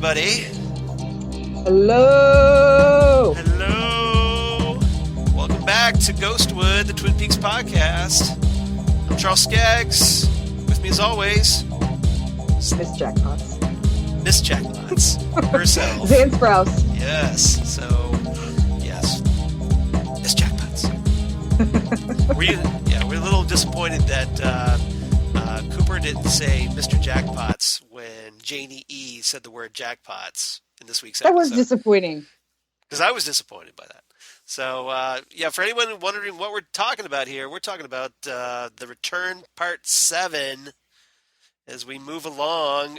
everybody. Hello! Hello! Welcome back to Ghostwood, the Twin Peaks podcast. I'm Charles Skaggs. With me as always, Miss Jackpots. Miss Jackpots herself. Xan Sprouse. Yes, yes. Miss Jackpots. We're a little disappointed that Cooper didn't say Mr. Jackpots when Janie E said the word jackpots in this week's episode. That was disappointing. Because I was disappointed by that. So, for anyone wondering what we're talking about here, we're talking about The Return Part 7 as we move along.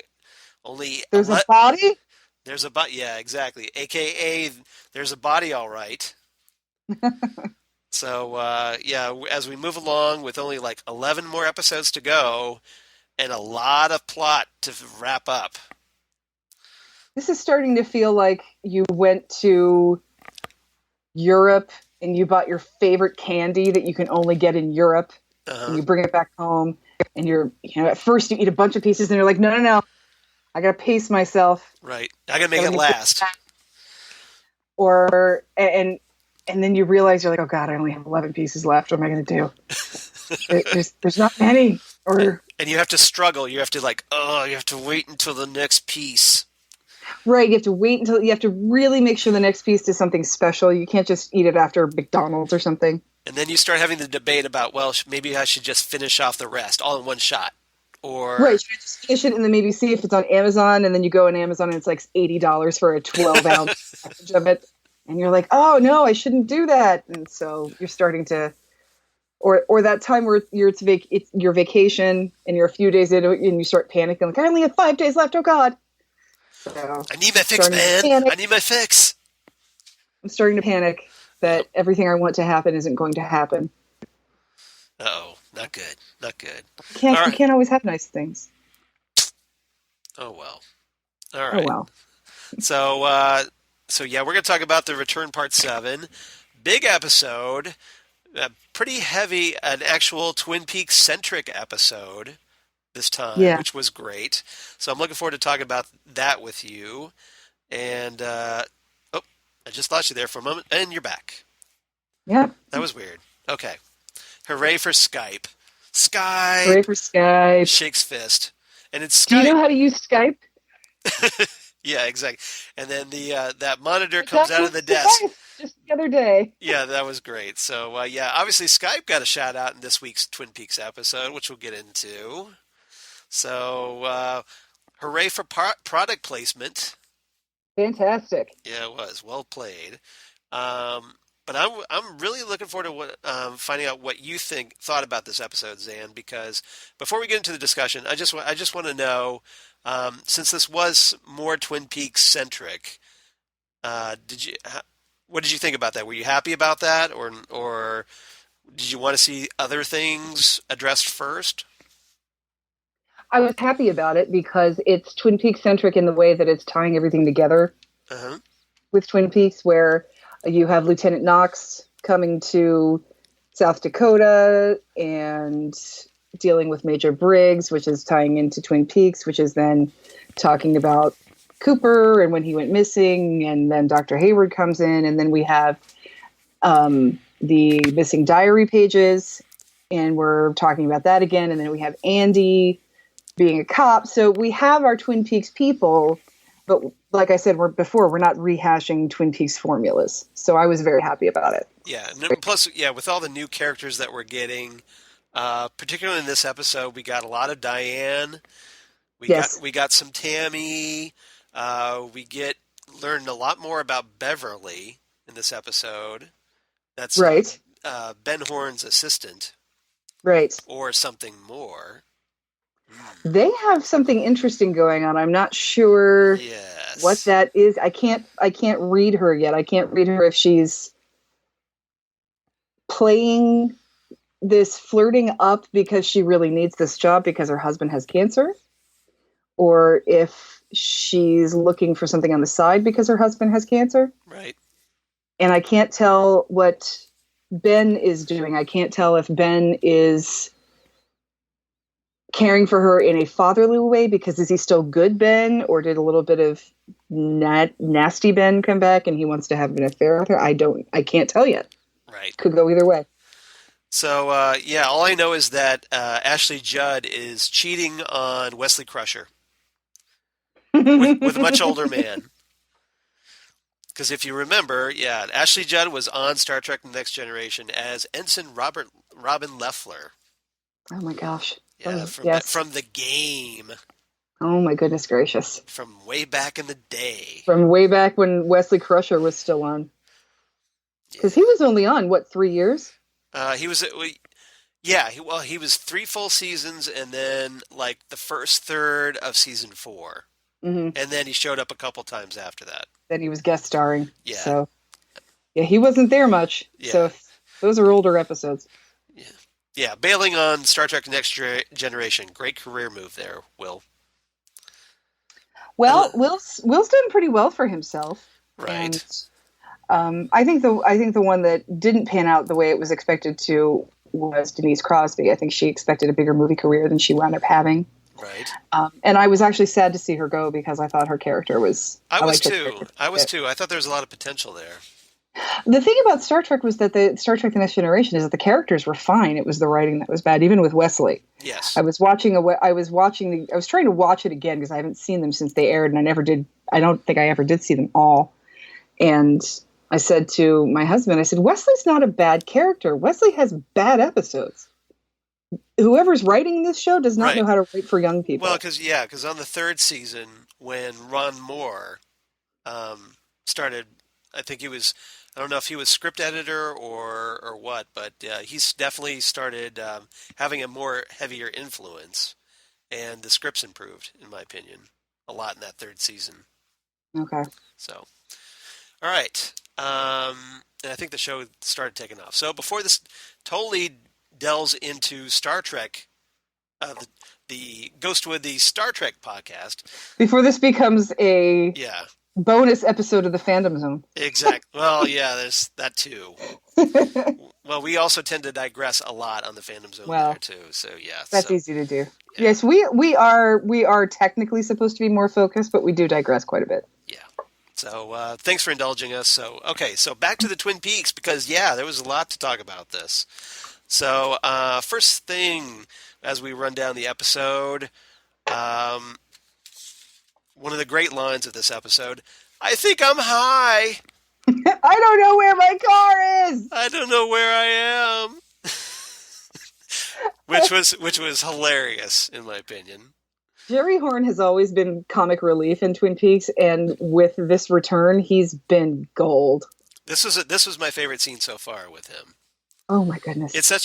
There's a body? There's a body, yeah, exactly. AKA, there's a body all right. So, as we move along with only like 11 more episodes to go and a lot of plot to wrap up. This is starting to feel like you went to Europe and you bought your favorite candy that you can only get in Europe. And you bring it back home and at first you eat a bunch of pieces and you're like, no. I got to pace myself. Right. I got to make it last. And then you realize you're like, oh God, I only have 11 pieces left. What am I going to do? There's not many. And you have to struggle. You have to you have to wait until the next piece. Right. You have to really make sure the next piece is something special. You can't just eat it after McDonald's or something. And then you start having the debate about, well, maybe I should just finish off the rest all in one shot. Or right, should I just finish it and then maybe see if it's on Amazon, and then you go on Amazon and it's like $80 for a 12-ounce package of it. And you're like, oh no, I shouldn't do that. And so you're starting to, or that time where it's your vacation and you're a few days into it and you start panicking, like, I only have 5 days left, oh God. So, I need my fix, man. I need my fix. I'm starting to panic that everything I want to happen isn't going to happen. Uh-oh, not good, not good. You can't always have nice things. Oh well. All right. Oh well. So we're going to talk about The Return Part 7. Big episode, pretty heavy, an actual Twin Peaks-centric episode this time, which was great. So I'm looking forward to talking about that with you. And, I just lost you there for a moment, and you're back. Yeah. That was weird. Okay. Hooray for Skype. Skype! Hooray for Skype. Shakes fist. And it's Skype. Do you know how to use Skype? Yeah, exactly. And then that monitor comes out of the desk. Just the other day. Yeah, that was great. So, obviously Skype got a shout out in this week's Twin Peaks episode, which we'll get into. So, hooray for product placement. Fantastic. Yeah, it was. Well played. But I'm really looking forward to finding out what you thought about this episode, Xan, because before we get into the discussion, I just want to know, since this was more Twin Peaks centric, what did you think about that? Were you happy about that, or did you want to see other things addressed first? I was happy about it because it's Twin Peaks centric in the way that it's tying everything together with Twin Peaks, where you have Lieutenant Knox coming to South Dakota and dealing with Major Briggs, which is tying into Twin Peaks, which is then talking about Cooper and when he went missing, and then Dr. Hayward comes in, and then we have the missing diary pages, and we're talking about that again, and then we have Andy being a cop. So we have our Twin Peaks people, but like I said we're not rehashing Twin Peaks formulas. So I was very happy about it. Yeah, and plus, with all the new characters that we're getting, particularly in this episode, we got a lot of Diane. We got some Tammy. We learned a lot more about Beverly in this episode. That's right. Ben Horn's assistant. Right. Or something more. They have something interesting going on. I'm not sure what that is. I can't read her yet. I can't read her if she's playing this flirting up because she really needs this job because her husband has cancer, or if she's looking for something on the side because her husband has cancer. Right. And I can't tell what Ben is doing. I can't tell if Ben is caring for her in a fatherly way, because is he still good Ben, or did a little bit of nasty Ben come back and he wants to have an affair with her? I can't tell yet. Right. Could go either way. So, all I know is that Ashley Judd is cheating on Wesley Crusher with a much older man. Because if you remember, Ashley Judd was on Star Trek The Next Generation as Ensign Robin Leffler. Oh my gosh. Yeah, yes. from the game. Oh my goodness gracious. From way back in the day. From way back when Wesley Crusher was still on. Because he was only on, 3 years? He was 3 full seasons and then like the first third of season 4. Mm-hmm. And then he showed up a couple times after that. Then he was guest starring. Yeah. So, he wasn't there much. Yeah. So those are older episodes. Yeah. Yeah, bailing on Star Trek Next Generation. Great career move there, Will. Well, Will's done pretty well for himself. Right. And, I think the one that didn't pan out the way it was expected to was Denise Crosby. I think she expected a bigger movie career than she wound up having. Right. And I was actually sad to see her go because I thought her character was... I was too. I thought there was a lot of potential there. The thing about Star Trek was that the Star Trek The Next Generation is that the characters were fine. It was the writing that was bad, even with Wesley. Yes. I was trying to watch it again because I haven't seen them since they aired, and I don't think I ever did see them all. And I said to my husband, Wesley's not a bad character. Wesley has bad episodes. Whoever's writing this show does not know how to write for young people. Well, because on the third season, when Ron Moore started, I think I don't know if he was script editor or what, but he's definitely started having a more heavier influence, and the scripts improved, in my opinion, a lot in that third season. Okay. So, all right. And I think the show started taking off. So before this totally delves into Star Trek, the Ghostwood, the Star Trek podcast. Before this becomes a bonus episode of the Fandom Zone. Exactly. Well, there's that too. Well, we also tend to digress a lot on the Fandom Zone there too. So that's easy to do. Yeah. Yes, we are technically supposed to be more focused, but we do digress quite a bit. Yeah. So thanks for indulging us. So back to the Twin Peaks because there was a lot to talk about this. So first thing, as we run down the episode, one of the great lines of this episode, I think I'm high. I don't know where my car is. I don't know where I am. which was hilarious, in my opinion. Jerry Horn has always been comic relief in Twin Peaks, and with this return, he's been gold. This was my favorite scene so far with him. Oh my goodness! It's a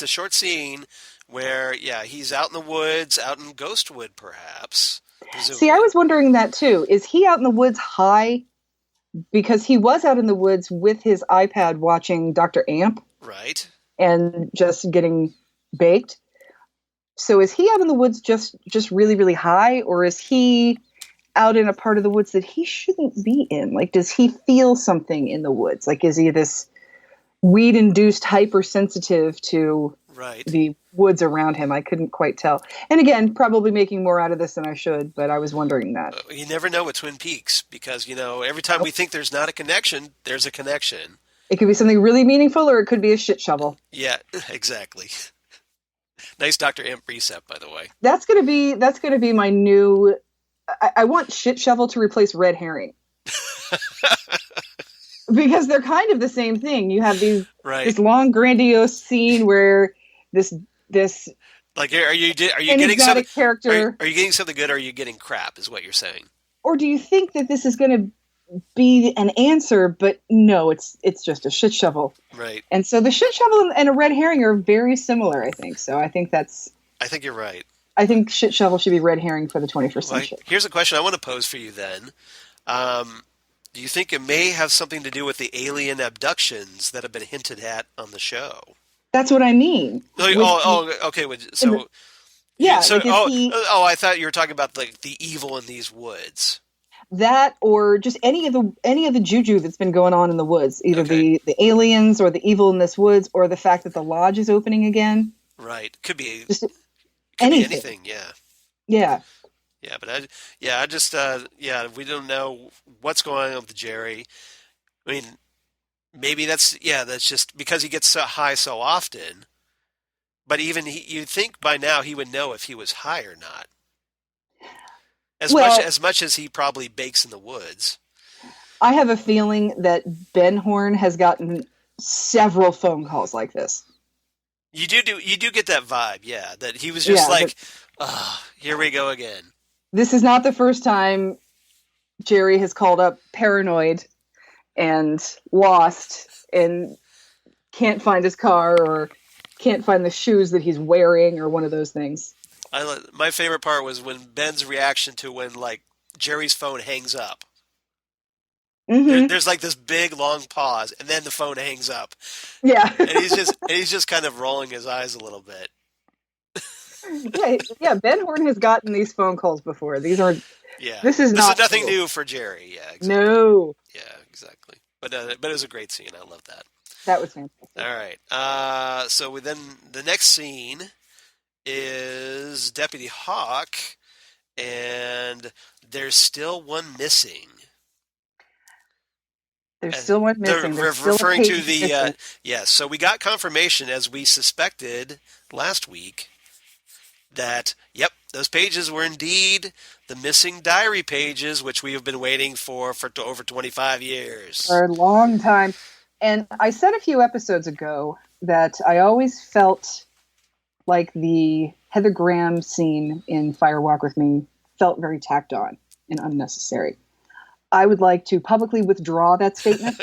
short scene where he's out in the woods, out in Ghostwood, perhaps. Presumably. See, I was wondering that too. Is he out in the woods high? Because he was out in the woods with his iPad watching Dr. Amp. Right. And just getting baked. So is he out in the woods just really, really high? Or is he out in a part of the woods that he shouldn't be in? Like, does he feel something in the woods? Like, is he this weed-induced hypersensitive to the woods around him? I couldn't quite tell. And again, probably making more out of this than I should, but I was wondering that. You never know with Twin Peaks because, every time we think there's not a connection, there's a connection. It could be something really meaningful or it could be a shit shovel. Yeah, exactly. Nice Dr. Amp precept, by the way. That's going to be my new... I want shit shovel to replace red herring. Because they're kind of the same thing. You have this long, grandiose scene where this like are you getting something character? Are you getting something good or are you getting crap? Is what you're saying? Or do you think that this is going to be an answer? But no, it's just a shit shovel. Right. And so the shit shovel and a red herring are very similar. I think so. I think you're right. I think shit shovel should be red herring for the 21st century. Here's a question I want to pose for you then. Do you think it may have something to do with the alien abductions that have been hinted at on the show? That's what I mean. Okay. So, I thought you were talking about the evil in these woods. That, or just any of the juju that's been going on in the woods, either the aliens or the evil in this woods, or the fact that the lodge is opening again. Right. Could be just anything. Yeah. Yeah. Yeah, but I just, we don't know what's going on with Jerry. I mean, maybe that's just because he gets so high so often. But even you'd think by now he would know if he was high or not. Well, As much as he probably bakes in the woods. I have a feeling that Ben Horn has gotten several phone calls like this. You do get that vibe, yeah, that he was just like, here we go again. This is not the first time Jerry has called up paranoid and lost and can't find his car or can't find the shoes that he's wearing or one of those things. My favorite part was when Ben's reaction to when like Jerry's phone hangs up. Mm-hmm. There's like this big long pause, and then the phone hangs up. Yeah, and he's just kind of rolling his eyes a little bit. yeah. Ben Horn has gotten these phone calls before. These are This is nothing new for Jerry. Yeah, exactly. No. Yeah, exactly. But it was a great scene. I love that. That was fantastic. All right. So then the next scene is Deputy Hawk, and there's still one missing. There's still one missing. Referring to the yes. So we got confirmation, as we suspected last week, that those pages were indeed the missing diary pages, which we have been waiting for over 25 years. For a long time. And I said a few episodes ago that I always felt like the Heather Graham scene in Fire Walk with Me felt very tacked on and unnecessary. I would like to publicly withdraw that statement.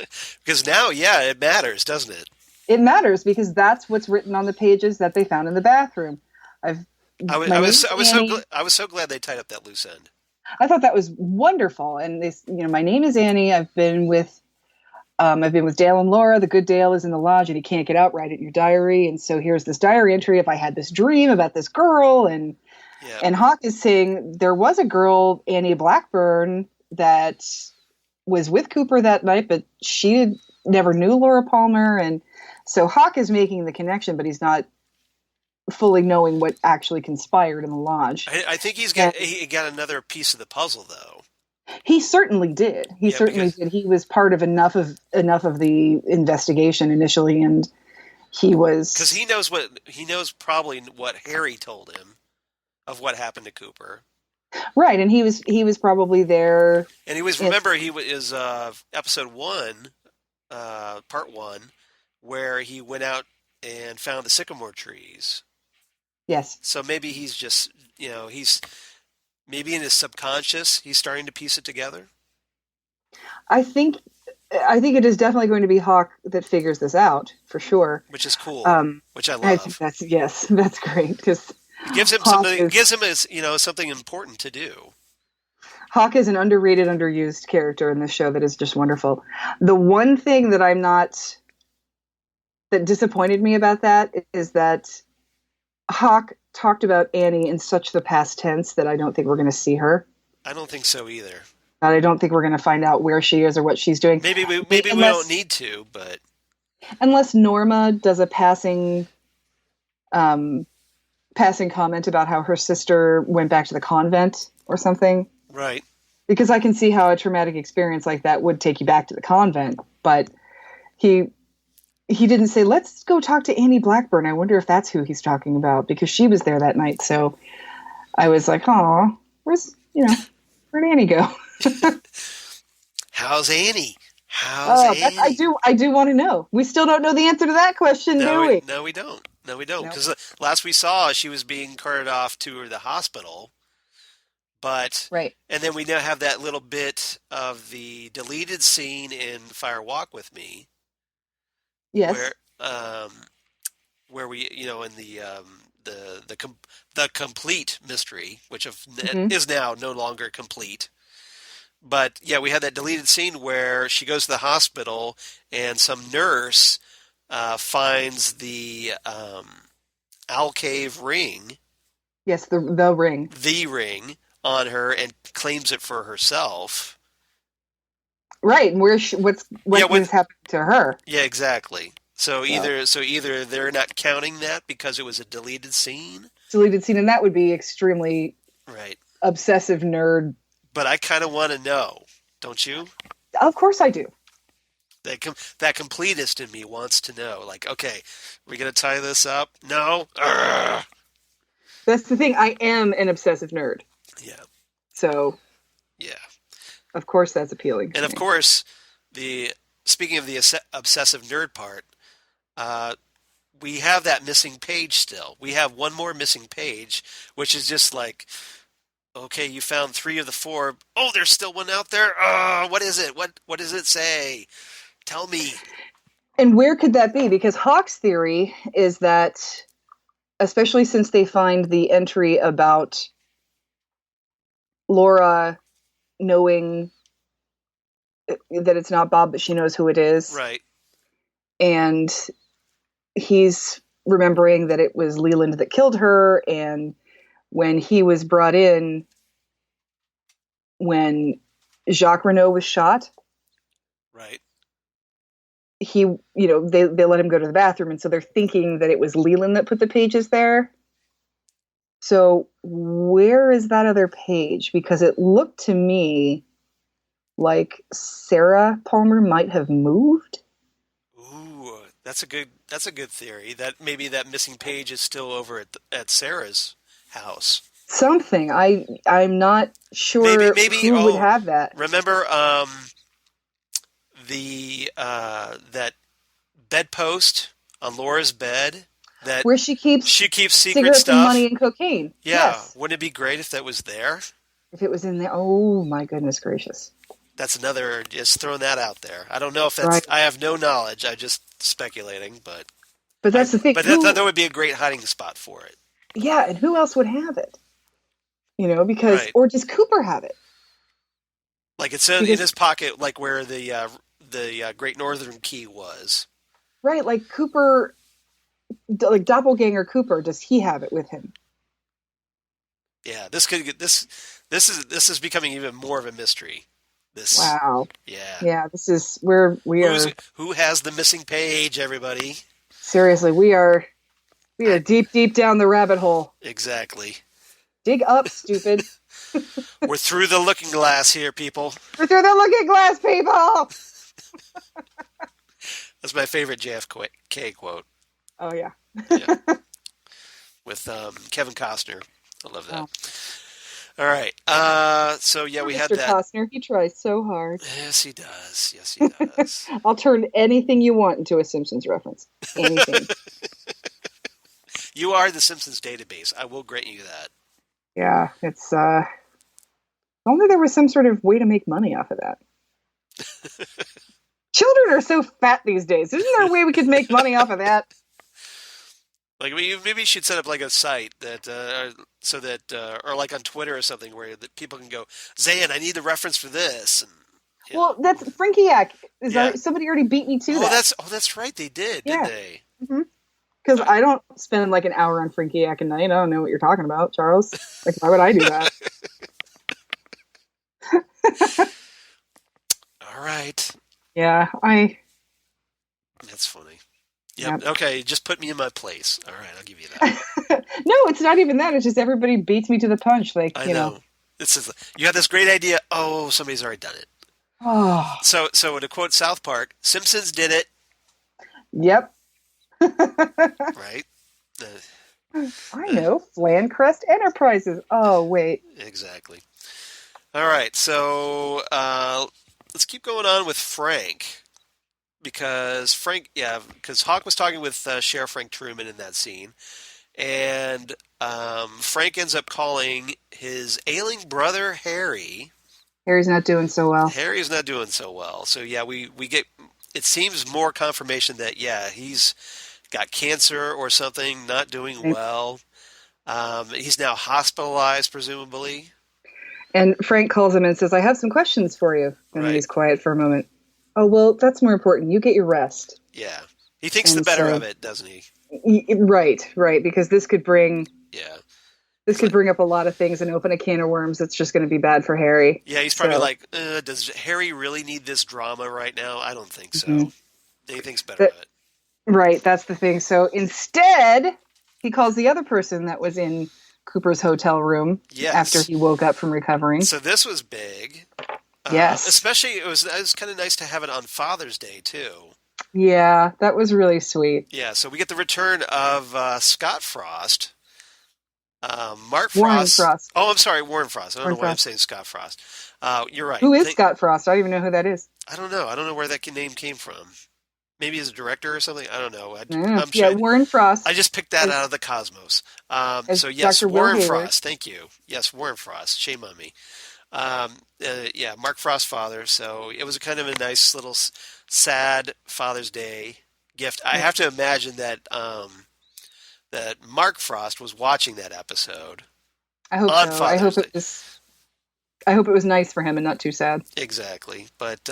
Because now, it matters, doesn't it? It matters because that's what's written on the pages that they found in the bathroom. I was so glad they tied up that loose end. I thought that was wonderful. And this, my name is Annie. I've been with Dale and Laura. The good Dale is in the lodge and he can't get out. Write it in your diary. And so here's this diary entry. If I had this dream about this girl, and Hawk is saying there was a girl, Annie Blackburn, that was with Cooper that night, but she never knew Laura Palmer. And so Hawk is making the connection, but he's not fully knowing what actually conspired in the lodge. I think he got another piece of the puzzle, though. He certainly did. He did. He was part of enough of the investigation initially, and he was because he knows probably what Harry told him of what happened to Cooper. Right, and he was probably there. And he was episode 1, part 1, where he went out and found the sycamore trees. Yes. So maybe he's just, maybe in his subconscious, he's starting to piece it together. I think it is definitely going to be Hawk that figures this out for sure. Which is cool. Which I love. I think that's great because it gives him something important to do. Hawk is an underrated, underused character in this show that is just wonderful. The one thing that that disappointed me about that is that Hawk talked about Annie in such the past tense that I don't think we're going to see her. I don't think so either. And I don't think we're going to find out where she is or what she's doing. Maybe we don't need to, but unless Norma does a passing comment about how her sister went back to the convent or something. Right. Because I can see how a traumatic experience like that would take you back to the convent, but he didn't say, let's go talk to Annie Blackburn. I wonder if that's who he's talking about because she was there that night. So I was like, oh, where'd Annie go? How's Annie? Annie? I do want to know. We still don't know the answer to that question, do we? No, we don't. Because last we saw, she was being carted off to the hospital. But right. And then we now have that little bit of the deleted scene in Fire Walk with Me. Yes. Where we, in the complete mystery, which is now no longer complete. But we had that deleted scene where she goes to the hospital and some nurse finds the owl cave ring. Yes, the ring. The ring on her and claims it for herself. Right, and what's happened to her? Yeah, exactly. So either they're not counting that because it was a deleted scene. And that would be extremely right. obsessive nerd. But I kind of want to know, don't you? Of course I do. That completist in me wants to know. Like, okay, we gonna tie this up? No. Urgh. That's the thing. I am an obsessive nerd. Yeah. So. Yeah. Of course, that's appealing. And of course, speaking of the obsessive nerd part, we have that missing page still. We have one more missing page, which is just like, okay, you found 3 of the 4. Oh, there's still one out there. What is it? What does it say? Tell me. And where could that be? Because Hawk's theory is that, especially since they find the entry about Laura knowing that it's not Bob, but she knows who it is. Right. And he's remembering that it was Leland that killed her. And when he was brought in, when Jacques Renault was shot. Right. He, they let him go to the bathroom. And so they're thinking that it was Leland that put the pages there. So where is that other page? Because it looked to me like Sarah Palmer might have moved. Ooh, that's a good theory. That maybe that missing page is still over at Sarah's house. Something. I'm not sure maybe who would have that. Remember that bedpost on Laura's bed that where she keeps secret stuff, and money and cocaine. Yeah, yes. Wouldn't it be great if that was there? If it was in there, oh my goodness gracious! That's another. Just throwing that out there. I don't know if that's. Right. I have no knowledge. I'm just speculating, but that's the thing. But that would be a great hiding spot for it. Yeah, and who else would have it? Because right. Or does Cooper have it? Like it's in his pocket, like where the Great Northern Key was. Right, like Cooper, like Doppelganger Cooper. Does he have it with him? Yeah, this is becoming even more of a mystery. Wow. Yeah. Yeah, this is where we are. Who has the missing page? Everybody. Seriously, we are deep, deep down the rabbit hole. Exactly. Dig up, stupid. We're through the looking glass here, people. We're through the looking glass, people. That's my favorite JFK quote. Oh yeah. With Kevin Costner. I love that. Oh. All right. So yeah, we had Mr. that. Costner, he tries so hard. Yes, he does. Yes, he does. I'll turn anything you want into a Simpsons reference. Anything. You are the Simpsons database. I will grant you that. Yeah, it's only there was some sort of way to make money off of that. Children are so fat these days. Isn't there a way we could make money off of that? Like maybe you should set up like a site that so that or like on Twitter or something where that people can go, Zan, I need the reference for this. And, well, that's Frankiac. Somebody already beat me to that. That's right. They did, didn't they? Mm-hmm. Because I don't spend like an hour on Frankiac a night. I don't know what you're talking about, Charles. Like, why would I do that? All right. Yeah, That's funny. Yep. Okay, just put me in my place. All right, I'll give you that. No, it's not even that. It's just everybody beats me to the punch. Like, I know. It's just, you have this great idea. Oh, somebody's already done it. Oh. So to quote South Park, Simpsons did it. Yep. Right? I know. Flancrest Enterprises. Oh, wait. Exactly. All right, so let's keep going on with Frank. Because Hawk was talking with Sheriff Frank Truman in that scene. And Frank ends up calling his ailing brother, Harry. Harry's not doing so well. Harry's not doing so well. So, yeah, we get, it seems more confirmation that, he's got cancer or something, not doing well. He's now hospitalized, presumably. And Frank calls him and says, I have some questions for you. And he's quiet for a moment. Oh, well, that's more important. You get your rest. Yeah. He thinks the better of it, doesn't he? Right. Because this could bring... Yeah. This could bring up a lot of things and open a can of worms that's just going to be bad for Harry. Yeah, he's probably like, does Harry really need this drama right now? I don't think so. Mm-hmm. He thinks better of it. Right, that's the thing. So instead, he calls the other person that was in Cooper's hotel room after Yes. he woke up from recovering. So this was big. Yes. Especially, it was kind of nice to have it on Father's Day, too. Yeah, that was really sweet. Yeah, so we get the return of Scott Frost, Mark Warren Frost. Frost. Oh, I'm sorry, Warren Frost. I don't Warren know why I'm Frost. saying Scott Frost. You're right. Who is Scott Frost? I don't even know who that is. I don't know. I don't know where that name came from. Maybe as a director or something. I don't know. I'm Yeah, sure. Warren Frost. I just picked that out of the cosmos. As So yes, Dr. Will Warren Hayward. Frost. Thank you. Yes, Warren Frost. Shame on me. Yeah, Mark Frost's father. So it was a kind of a nice little sad Father's Day gift. I have to imagine that that Mark Frost was watching that episode I hope on so. Father's Day. I hope it was nice for him and not too sad. Exactly. But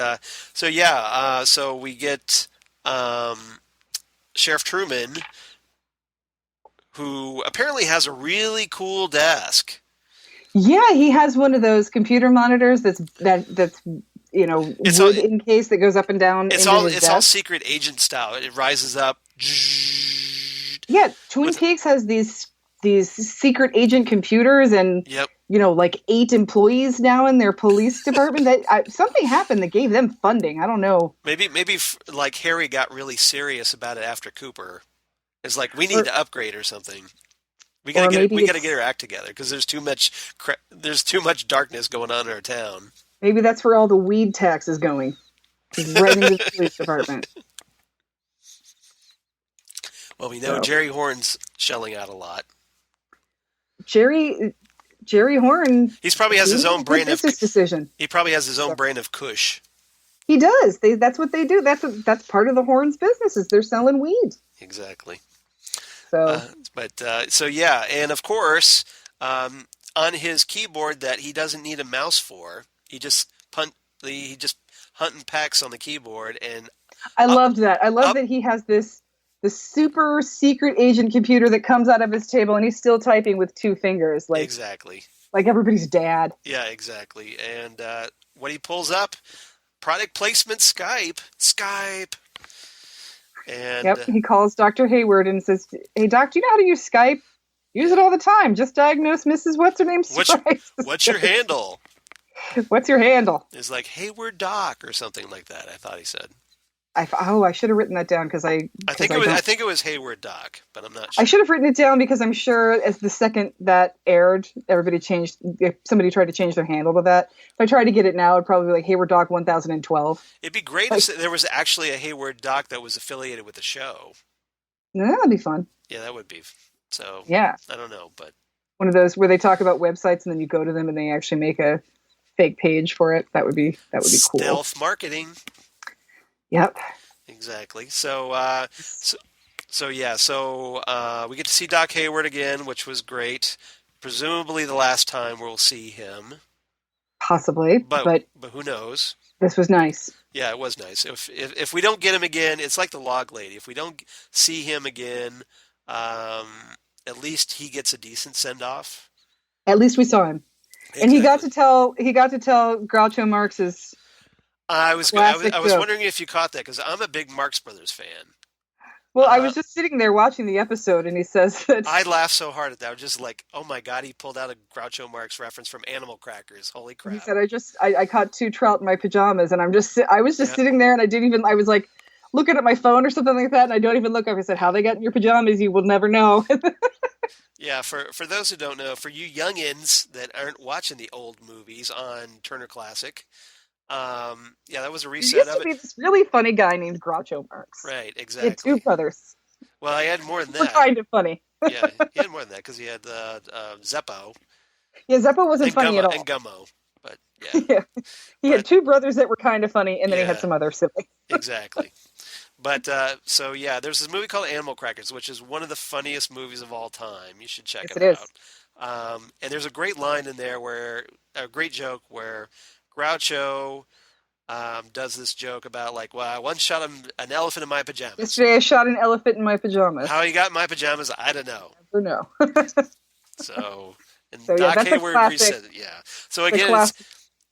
so yeah, so we get Sheriff Truman, who apparently has a really cool desk. Yeah, he has one of those computer monitors that's It's wood all- encased that goes up and down It's into all his it's all desk. secret agent style. It rises up. Yeah, Twin Peaks has these secret agent computers and Yep. like 8 employees now in their police department. Something happened that gave them funding. I don't know. Maybe like Harry got really serious about it after Cooper. It's like we need to upgrade or something. We gotta get our act together because there's too much darkness going on in our town. Maybe that's where all the weed tax is going. Right into the police department. Well, we know Jerry Horn's shelling out a lot. Jerry Horn. He probably has his own brand of decision. He probably has his own brand of Kush. He does. That's what they do. That's part of the Horn's business is they're selling weed. Exactly. So, yeah, and of course, on his keyboard that he doesn't need a mouse for, he just hunt and packs on the keyboard, and I loved that. I love that he has the super secret agent computer that comes out of his table, and he's still typing with 2 fingers, exactly, like everybody's dad. Yeah, exactly. And what he pulls up, product placement, Skype. And he calls Dr. Hayward and says, "Hey, Doc, do you know how to use Skype? Use it all the time. Just diagnose Mrs. What's-her-name Sprouse." What's your handle? What's your handle? It's like Hayward Doc or something like that. I thought he said. I should have written that down because I think it was Hayward Doc, but I'm not sure. I should have written it down because I'm sure as the second that aired, if somebody tried to change their handle to that. If I tried to get it now, it'd probably be like Hayward Doc 1012. It'd be great if there was actually a Hayward Doc that was affiliated with the show. Yeah, that'd be fun. Yeah, that would be. So yeah, I don't know, but one of those where they talk about websites and then you go to them and they actually make a fake page for it. That would be cool. Stealth marketing. Yep. Exactly. So we get to see Doc Hayward again, which was great. Presumably the last time we'll see him. Possibly, but who knows? This was nice. Yeah, it was nice. If we don't get him again, it's like the log lady. If we don't see him again, at least he gets a decent send off. At least we saw him, exactly. And he got to tell Groucho Marx's. I was wondering if you caught that because I'm a big Marx Brothers fan. Well, I was just sitting there watching the episode, and he says that. I laughed so hard at that. I was just like, "Oh my god!" He pulled out a Groucho Marx reference from Animal Crackers. Holy crap! He said, "I caught 2 trout in my pajamas," and I was just sitting there, and I was like looking at my phone or something like that, and I don't even look up. I said, "How they got in your pajamas? You will never know." Yeah, for those who don't know, for you youngins that aren't watching the old movies on Turner Classic. That was a reset there used to be this really funny guy named Groucho Marx. Right, exactly. He had 2 brothers. Well, I had more than that. They were kind of funny. Yeah, he had more than that because he had Zeppo. Yeah, Zeppo wasn't funny at all. And Gummo, but yeah. He had 2 brothers that were kind of funny, and then he had some other siblings. Exactly. But there's this movie called Animal Crackers, which is one of the funniest movies of all time. You should check it out. And there's a great line in there a great joke where Groucho does this joke about I once shot an elephant in my pajamas. Yesterday I shot an elephant in my pajamas. How he got in my pajamas, I don't know. Never know. Doc Hayward reset it. Yeah. So again, it's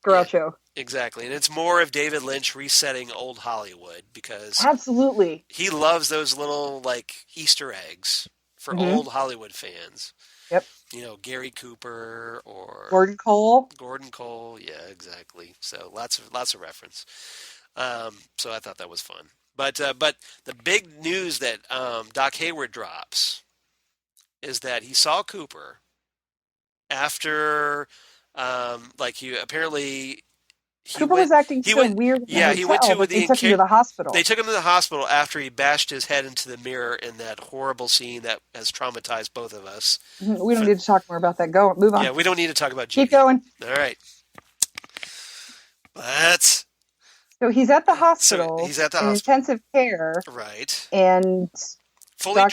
Groucho. Yeah, exactly, and it's more of David Lynch resetting old Hollywood because absolutely he loves those little Easter eggs for old Hollywood fans. Yep. Gary Cooper or Gordon Cole. Gordon Cole. Yeah, exactly. So lots of reference. So I thought that was fun. But the big news that Doc Hayward drops is that he saw Cooper after, like he apparently he Cooper went was acting he so went weird in the yeah he went hotel to that they took him to the hospital. they took him to the hospital after he bashed his head into the mirror in that horrible scene that has traumatized both of us. We don't need to talk more about that. Go, move on. Yeah, we don't need to talk about Judy. Keep going. All right. But so he's at the hospital. So he's at the in hospital. Intensive care. Right. And fully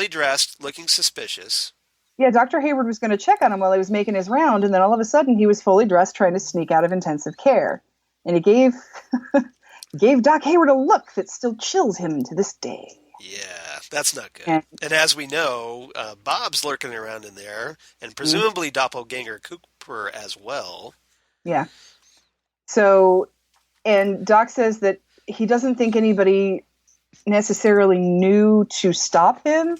dressed, looking suspicious. Yeah, Dr. Hayward was going to check on him while he was making his round, and then all of a sudden he was fully dressed trying to sneak out of intensive care. And he gave Doc Hayward a look that still chills him to this day. Yeah, that's not good. And as we know, Bob's lurking around in there, and presumably Doppelganger Cooper as well. Yeah. So, and Doc says that he doesn't think anybody necessarily knew to stop him,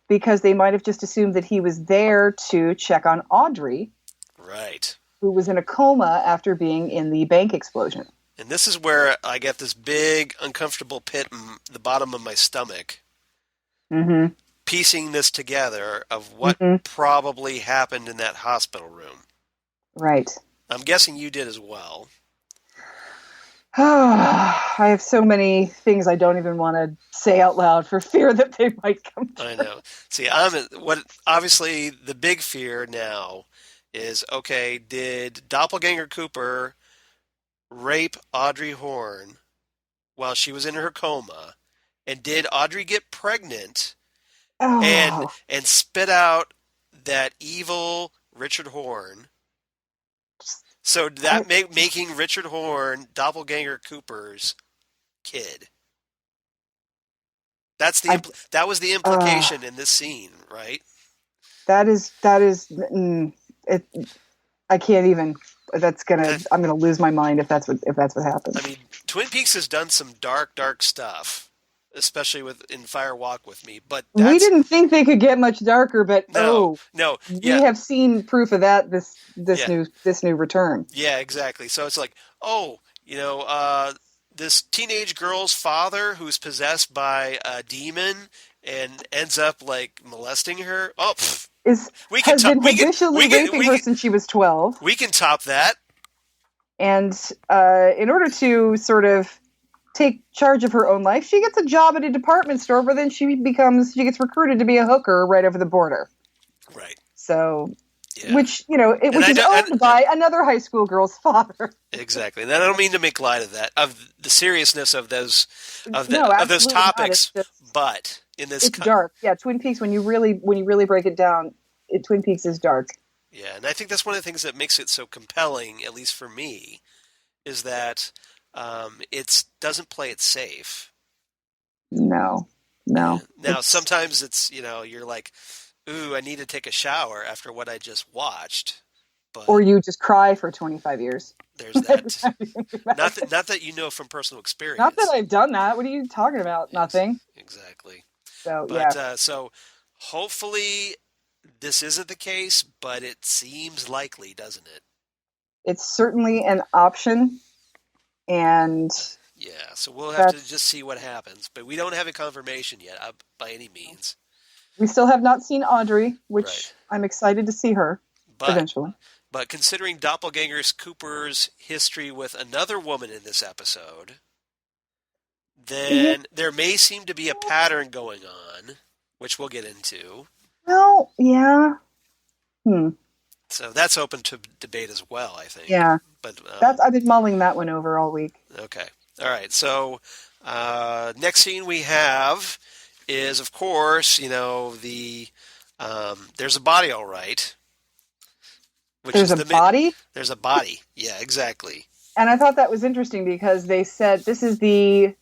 because they might have just assumed that he was there to check on Audrey. Right. Who was in a coma after being in the bank explosion. And this is where I get this big, uncomfortable pit in the bottom of my stomach. Mm-hmm. Piecing this together of what probably happened in that hospital room. Right. I'm guessing you did as well. I have so many things I don't even want to say out loud for fear that they might come true. I know. See, obviously the big fear now is, okay, did Doppelganger Cooper rape Audrey Horne while she was in her coma? And did Audrey get pregnant and spit out that evil Richard Horne? So that making Richard Horne Doppelganger Cooper's kid. That was the implication in this scene, right? That is it. I can't even. I'm gonna lose my mind if that's what happens. I mean, Twin Peaks has done some dark stuff, especially in Fire Walk with Me. But we didn't think they could get much darker, but we have seen proof of that this new return. Yeah, exactly. So it's like, this teenage girl's father who's possessed by a demon and ends up like molesting her. Has been habitually raping her since she was 12. We can top that. And in order to sort of take charge of her own life, she gets a job at a department store, where then she gets recruited to be a hooker right over the border. Right. So, which is owned by another high school girl's father. Exactly. And I don't mean to make light of that, of the seriousness of those topics, but in this, it's dark. Yeah, Twin Peaks. When you really break it down, Twin Peaks is dark. Yeah, and I think that's one of the things that makes it so compelling, at least for me, is that it doesn't play it safe. No. Now, sometimes it's, you're like, ooh, I need to take a shower after what I just watched. But or you just cry for 25 years. There's that. Not that you know from personal experience. Not that I've done that. What are you talking about? Nothing. Exactly. So, hopefully this isn't the case, but it seems likely, doesn't it? It's certainly an option. And yeah, so we'll have to just see what happens. But we don't have a confirmation yet, by any means. We still have not seen Audrey, which I'm excited to see her eventually. But considering Doppelganger Cooper's history with another woman in this episode, then there may seem to be a pattern going on, which we'll get into. Well, yeah. So that's open to debate as well, I think. Yeah. But I've been mulling that one over all week. Okay. All right. So next scene we have is, of course, there's a body, all right. There's a body? There's a body. Yeah, exactly. And I thought that was interesting because they said this is the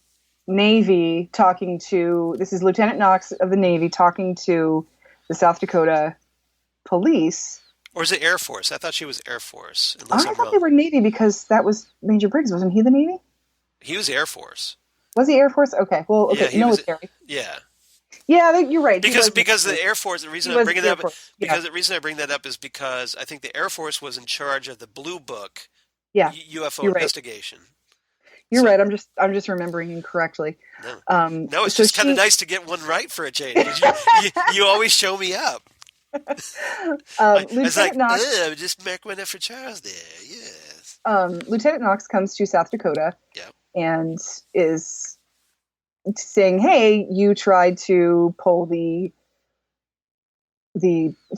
Navy this is Lieutenant Knox of the Navy talking to the South Dakota police. Or is it Air Force? I thought she was Air Force. I thought they were Navy because that was Major Briggs. Wasn't he the Navy? He was Air Force. Was he Air Force? Okay. Well, okay. Yeah, military. Yeah. Yeah, you're right. Because the Air Force. The reason He I'm was bringing the that Air up Force. Yeah, because the reason I bring that up is because I think the Air Force was in charge of the Blue Book yeah, UFO you're right. investigation. You're So right. I'm just remembering incorrectly. no, no, it's So just kind of she, nice to get one right for a change. 'Cause you always show me up. I was Lieutenant like, Knox. just make one up for Charles there. Yes. Lieutenant Knox comes to South Dakota Yeah. and is saying, "Hey, you tried to pull the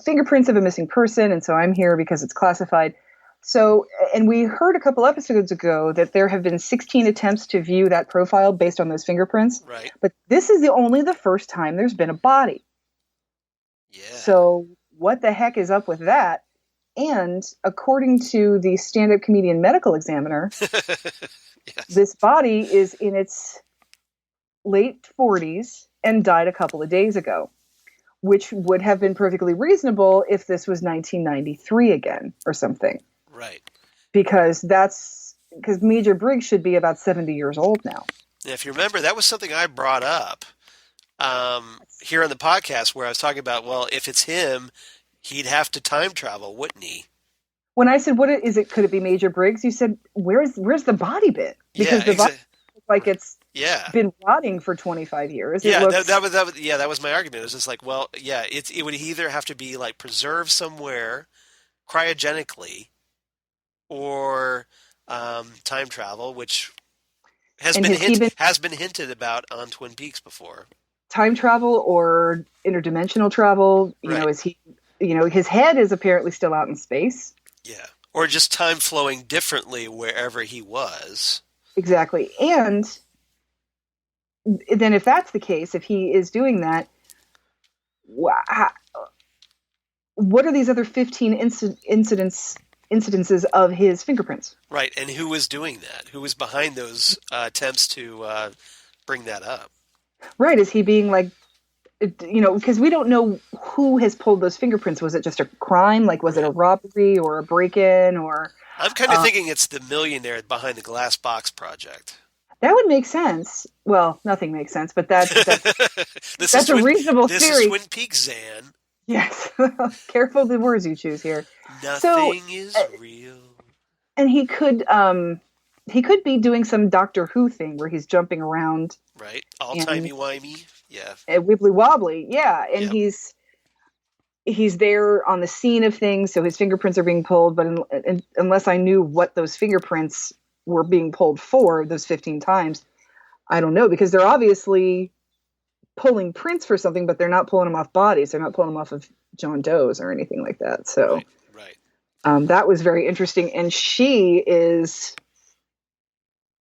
fingerprints of a missing person, and so I'm here because it's classified." So, and we heard a couple episodes ago that there have been 16 attempts to view that profile based on those fingerprints, Right. but this is only the first time there's been a body. Yeah. So, what the heck is up with that? And according to the stand-up comedian medical examiner, Yes. this body is in its late 40s and died a couple of days ago, which would have been perfectly reasonable if this was 1993 again or something. Right. Because Major Briggs should be about 70 years old now. And if you remember, that was something I brought up here on the podcast where I was talking about, well, if it's him, he'd have to time travel, wouldn't he? When I said, "What is it? Could it be Major Briggs?" You said, "Where's the body been?" Because the body looks like it's been rotting for 25 years. Yeah, that was my argument. It was just like, well, yeah, it would either have to be like preserved somewhere cryogenically or time travel, which has been hinted about on Twin Peaks before. Time travel or interdimensional travel. You know, is he? You know, his head is apparently still out in space. Yeah, or just time flowing differently wherever he was. Exactly, and then if that's the case, if he is doing that, what are these other 15 incidences of his fingerprints? Right, and who was doing that? Who was behind those attempts to bring that up? Right, is he being like, you know, because we don't know who has pulled those fingerprints. Was it just a crime? Like, was it a robbery or a break-in? Or I'm kind of thinking it's the millionaire behind the Glass Box Project. That would make sense. Well, nothing makes sense, but that's a reasonable theory. This is Twin Peaks, Xan. Yes. Careful the words you choose here. Nothing is real. And he could be doing some Doctor Who thing where he's jumping around. Right. All timey-wimey. Yeah. Wibbly wobbly. Yeah. And he's there on the scene of things, so his fingerprints are being pulled, but unless I knew what those fingerprints were being pulled for those 15 times, I don't know, because they're obviously pulling prints for something, but they're not pulling them off bodies. They're not pulling them off of John Doe's or anything like that. So right. That was very interesting. And she is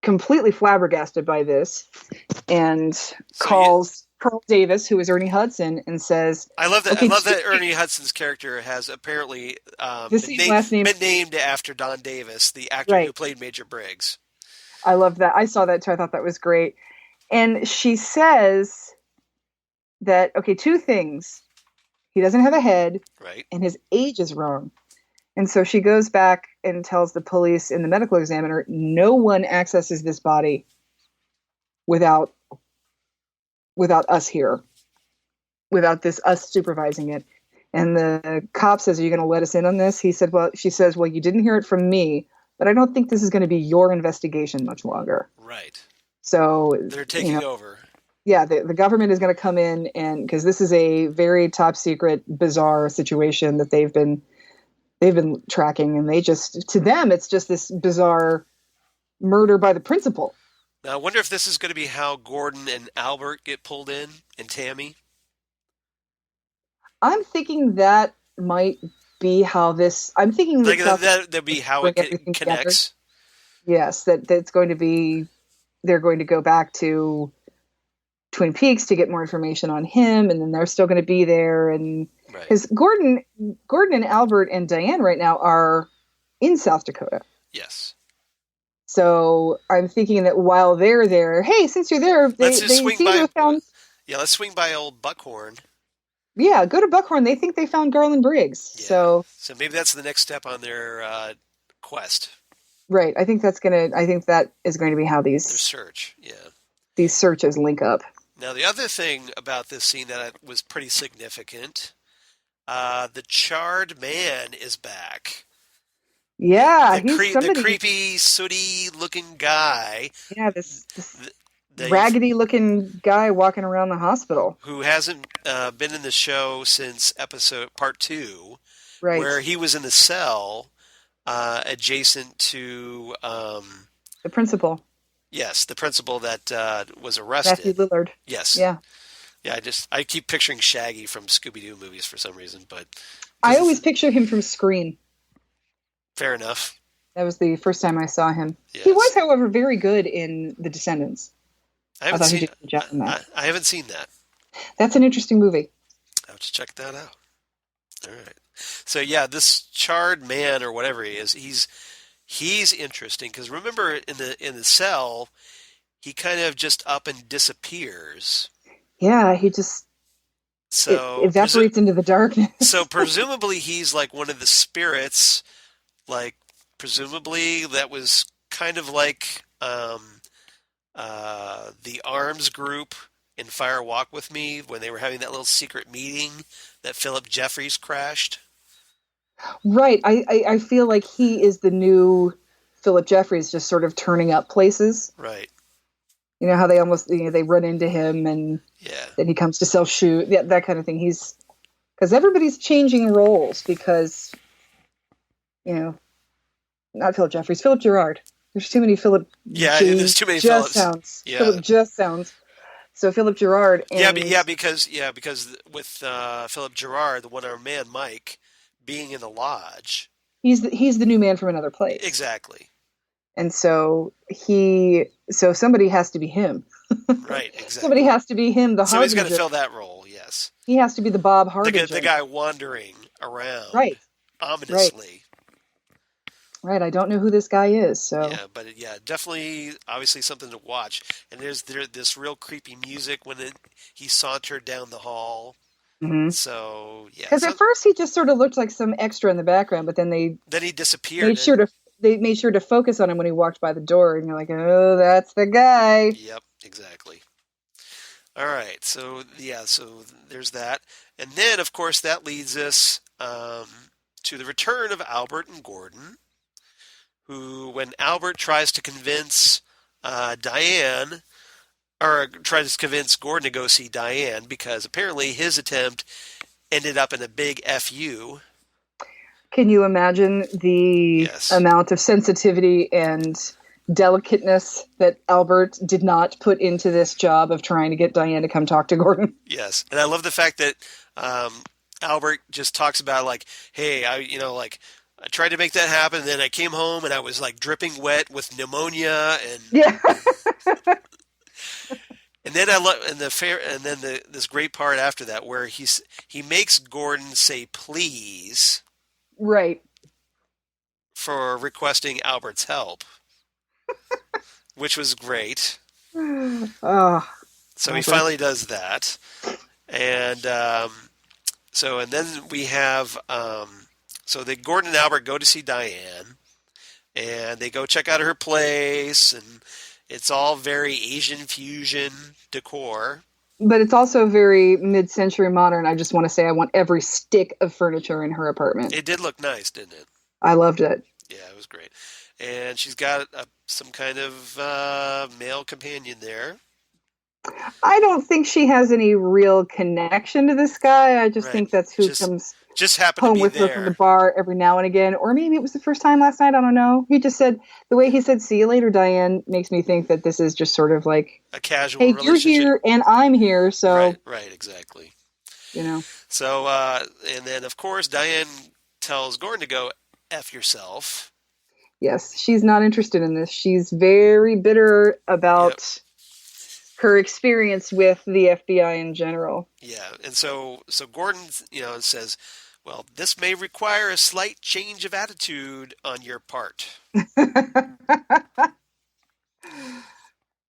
completely flabbergasted by this and calls Carl Davis, who is Ernie Hudson, and says, I love that. Okay, I love that Ernie Hudson's character has apparently been named after Don Davis, the actor who played Major Briggs. I love that. I saw that too. I thought that was great. And she says that, okay, two things. He doesn't have a head, and his age is wrong. And so she goes back and tells the police and the medical examiner, no one accesses this body without us here, without us supervising it. And the cop says, "Are you going to let us in on this?" She says, "Well, you didn't hear it from me, but I don't think this is going to be your investigation much longer." Right. So they're taking over. Yeah, the government is going to come in, and because this is a very top secret, bizarre situation that they've been tracking, and to them it's just this bizarre murder by the principal. Now, I wonder if this is going to be how Gordon and Albert get pulled in, and Tammy. I'm thinking that might be how this. I'm thinking that'd be how it connects. Together. Yes, that's going to be. They're going to go back to Twin Peaks to get more information on him, and then they're still going to be there, and because Gordon and Albert and Diane right now are in South Dakota. Yes. So I'm thinking that while they're there, hey, since you're there, they seem to have found. Yeah, let's swing by old Buckhorn. Yeah, go to Buckhorn. They think they found Garland Briggs. Yeah. So maybe that's the next step on their quest. Right. I think that is going to be how these search. Yeah. These searches link up. Now, the other thing about this scene that was pretty significant, the charred man is back. Yeah, The he's the somebody. creepy, sooty looking guy, Yeah, this th- the raggedy looking guy walking around the hospital. who hasn't been in the show since episode part two, where Right. he was in the cell adjacent to The principal, yes, the principal that was Matthew arrested. Lillard. Yes, Yeah. yeah. I keep picturing Shaggy from Scooby Doo movies for some reason, but I because always it's picture him from Scream. fair enough. That was the first time I saw him. He was, Yes, however, very good in The Descendants. I I haven't thought he seen. did a good job in that. I haven't seen that. That's an interesting movie. I have to check that out. All right. So yeah, this charred man or whatever he is, he's interesting because remember in the cell, he kind of just up and disappears. Yeah, he just it So evaporates into the darkness. presumably he's like one of the spirits, like presumably that was kind of like the arms group in Fire Walk with Me when they were having that little secret meeting that Philip Jeffries crashed. Right. I feel like he is the new Philip Jeffries, just sort of turning up places. Right. You know how they almost they run into him and Yeah. then he comes to sell shoes, yeah, that kind of thing. He's because everybody's changing roles because not Philip Jeffries, Philip Gerard. There's too many Philip. Yeah, G there's too many just Phillips. sounds. Yeah. Philip just sounds. So Philip Gerard and because with Philip Gerard, the one-armed man, Mike, being in the lodge. he's the new man from another place. Exactly. And so somebody has to be him. Right, exactly. Somebody has to be him, the Somebody's got to Harbinger. fill that role, yes. He has to be the Bob Harbinger. The guy wandering around Right. ominously. Right. I don't know who this guy is, so Yeah, but yeah, definitely, obviously something to watch. And there's this real creepy music when he sauntered down the hall. mm-hmm. So yeah, Because at first he just sort of looked like some extra in the background, but then then he disappeared. they made sure to focus on him when he walked by the door, and you're like, oh, that's the guy. Yep, exactly. All right, so yeah, so there's that, and then of course that leads us to the return of Albert and Gordon, who, when Albert tries to convince Diane, or tries to convince Gordon to go see Diane, because apparently his attempt ended up in a big FU. Can you imagine the Yes. amount of sensitivity and delicateness that Albert did not put into this job of trying to get Diane to come talk to Gordon? Yes, and I love the fact that Albert just talks about like, hey, I tried to make that happen, and then I came home and I was like dripping wet with pneumonia, and Yeah. and then I love this great part after that where he makes Gordon say please Right. for requesting Albert's help, which was great. Oh, So he Albert. finally does that, and and then we have so Gordon and Albert go to see Diane, and they go check out her place, and it's all very Asian fusion decor. But it's also very mid-century modern. I just want to say I want every stick of furniture in her apartment. It did look nice, didn't it? I loved it. Yeah, it was great. And she's got some kind of male companion there. I don't think she has any real connection to this guy. I just Right. think that's who comes Just happened home to be with her from the there. bar every now and again. Or maybe it was the first time last night. I don't know. He just said, the way he said, see you later, Diane, makes me think that this is just sort of like, A casual hey, relationship. you're here and I'm here. So, Right, exactly. you know. So, and then, of course, Diane tells Gordon to go F yourself. Yes, she's not interested in this. She's very bitter about her experience with the FBI in general. Yeah, and so Gordon, says, well, this may require a slight change of attitude on your part.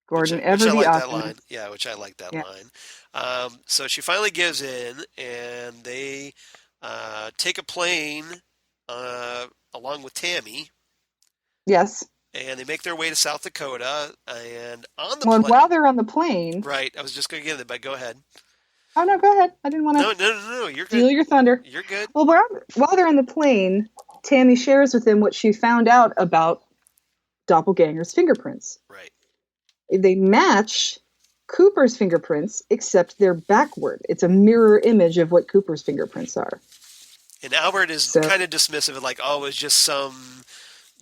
Gordon, which ever I the like that optimist. line. Yeah, which I like that line. So she finally gives in, and they take a plane along with Tammy. Yes. and they make their way to South Dakota. And on the Well, and plane, while they're on the plane, right? I was just going to get it, but go ahead. oh no, go ahead. I didn't want No, to no, no, no. You're good. steal your thunder. You're good. Well, while they're on the plane, Tammy shares with him what she found out about Doppelganger's fingerprints. Right. They match Cooper's fingerprints, except they're backward. It's a mirror image of what Cooper's fingerprints are. And Albert is So kind of dismissive of like, oh, it's just some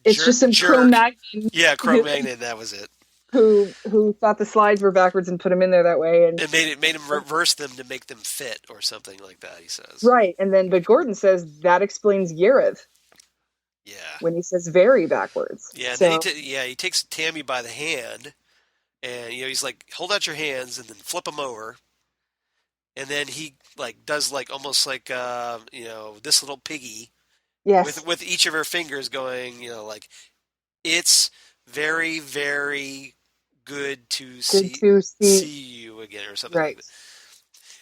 it's just some jerk. Cro-Magnon Yeah, Cro-Magnon. That was it. who thought the slides were backwards and put them in there that way, and It made him reverse them to make them fit or something like that. He says. right. And then, but Gordon says that explains Yerev Yeah. when he says very backwards. Yeah. And So, then he takes Tammy by the hand, and he's like, hold out your hands, and then flip them over. And then he like does like almost like this little piggy yes, with each of her fingers going, like it's very, very good to good to see see. you again or something like Right.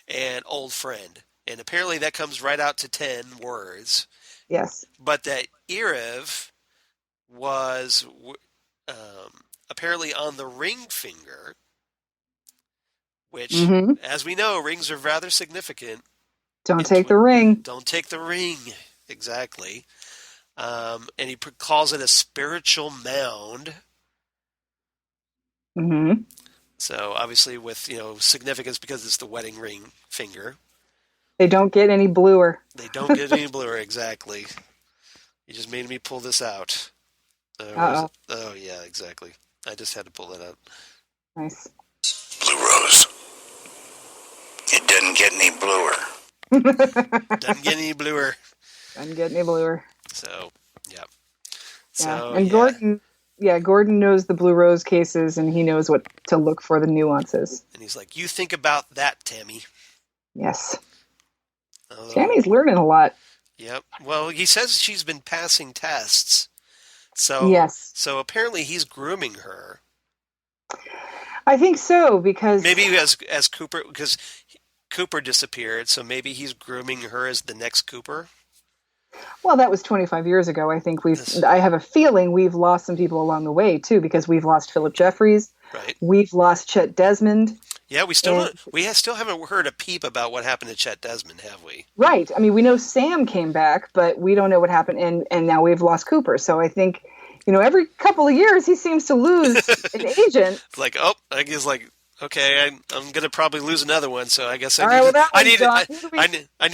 that. And old friend. And apparently that comes right out to 10 words. Yes. But that Erev was apparently on the ring finger, which, Mm-hmm. as we know, rings are rather significant. Don't take the ring. Don't take the ring. Exactly. And he calls it a spiritual mound. Mm-hmm. So obviously with, significance because it's the wedding ring finger. They don't get any bluer. They don't get any bluer, exactly. You just made me pull this out. Uh-oh. Oh, yeah, exactly. I just had to pull that out. Nice. Blue Rose. It doesn't get any bluer. Doesn't get any bluer. Doesn't get any bluer. So, yeah. So, and Gordon knows the Blue Rose cases, and he knows what to look for, the nuances. And he's like, you think about that, Tammy. Yes. Although, Tammy's learning a lot. Yep. Well, he says she's been passing tests. So, yes. So apparently he's grooming her. I think so, because maybe as Cooper, because Cooper disappeared, so maybe he's grooming her as the next Cooper. Well, that was 25 years ago. I think I have a feeling we've lost some people along the way too, because we've lost Philip Jeffries. Right. We've lost Chet Desmond. Yeah, we still haven't heard a peep about what happened to Chet Desmond, have we? Right. I mean, we know Sam came back, but we don't know what happened, and now we've lost Cooper. So I think, every couple of years he seems to lose an agent. It's like, I guess okay, I'm gonna probably lose another one, so I guess I need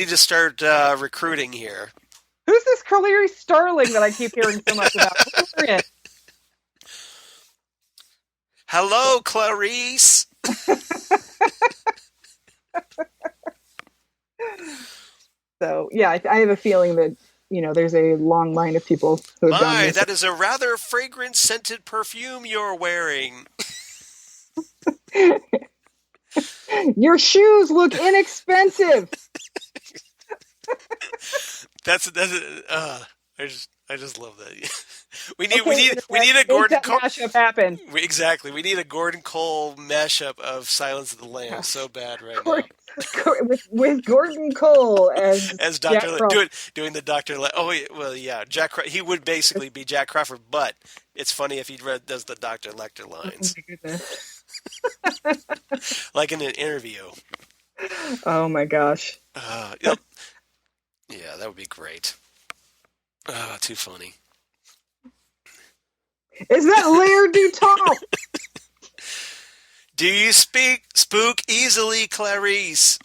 to start recruiting here. Who's this Clarice Starling that I keep hearing so much about? Hello, Clarice. So, yeah, I have a feeling that, there's a long line of people who have done this. That is a rather fragrant scented perfume you're wearing. Your shoes look inexpensive. I just love that. We need a Gordon Cole mashup happen. Exactly. We need a Gordon Cole mashup of Silence of the Lambs so bad now. With Gordon Cole as Dr. doing the Dr. Jack. He would basically be Jack Crawford, but it's funny if he does the Dr. Lecter lines. Oh my goodness. Like in an interview. Oh my gosh. Yep. Yeah, that would be great. Too funny. Is that Laird du Temps? Do you spook easily, Clarice?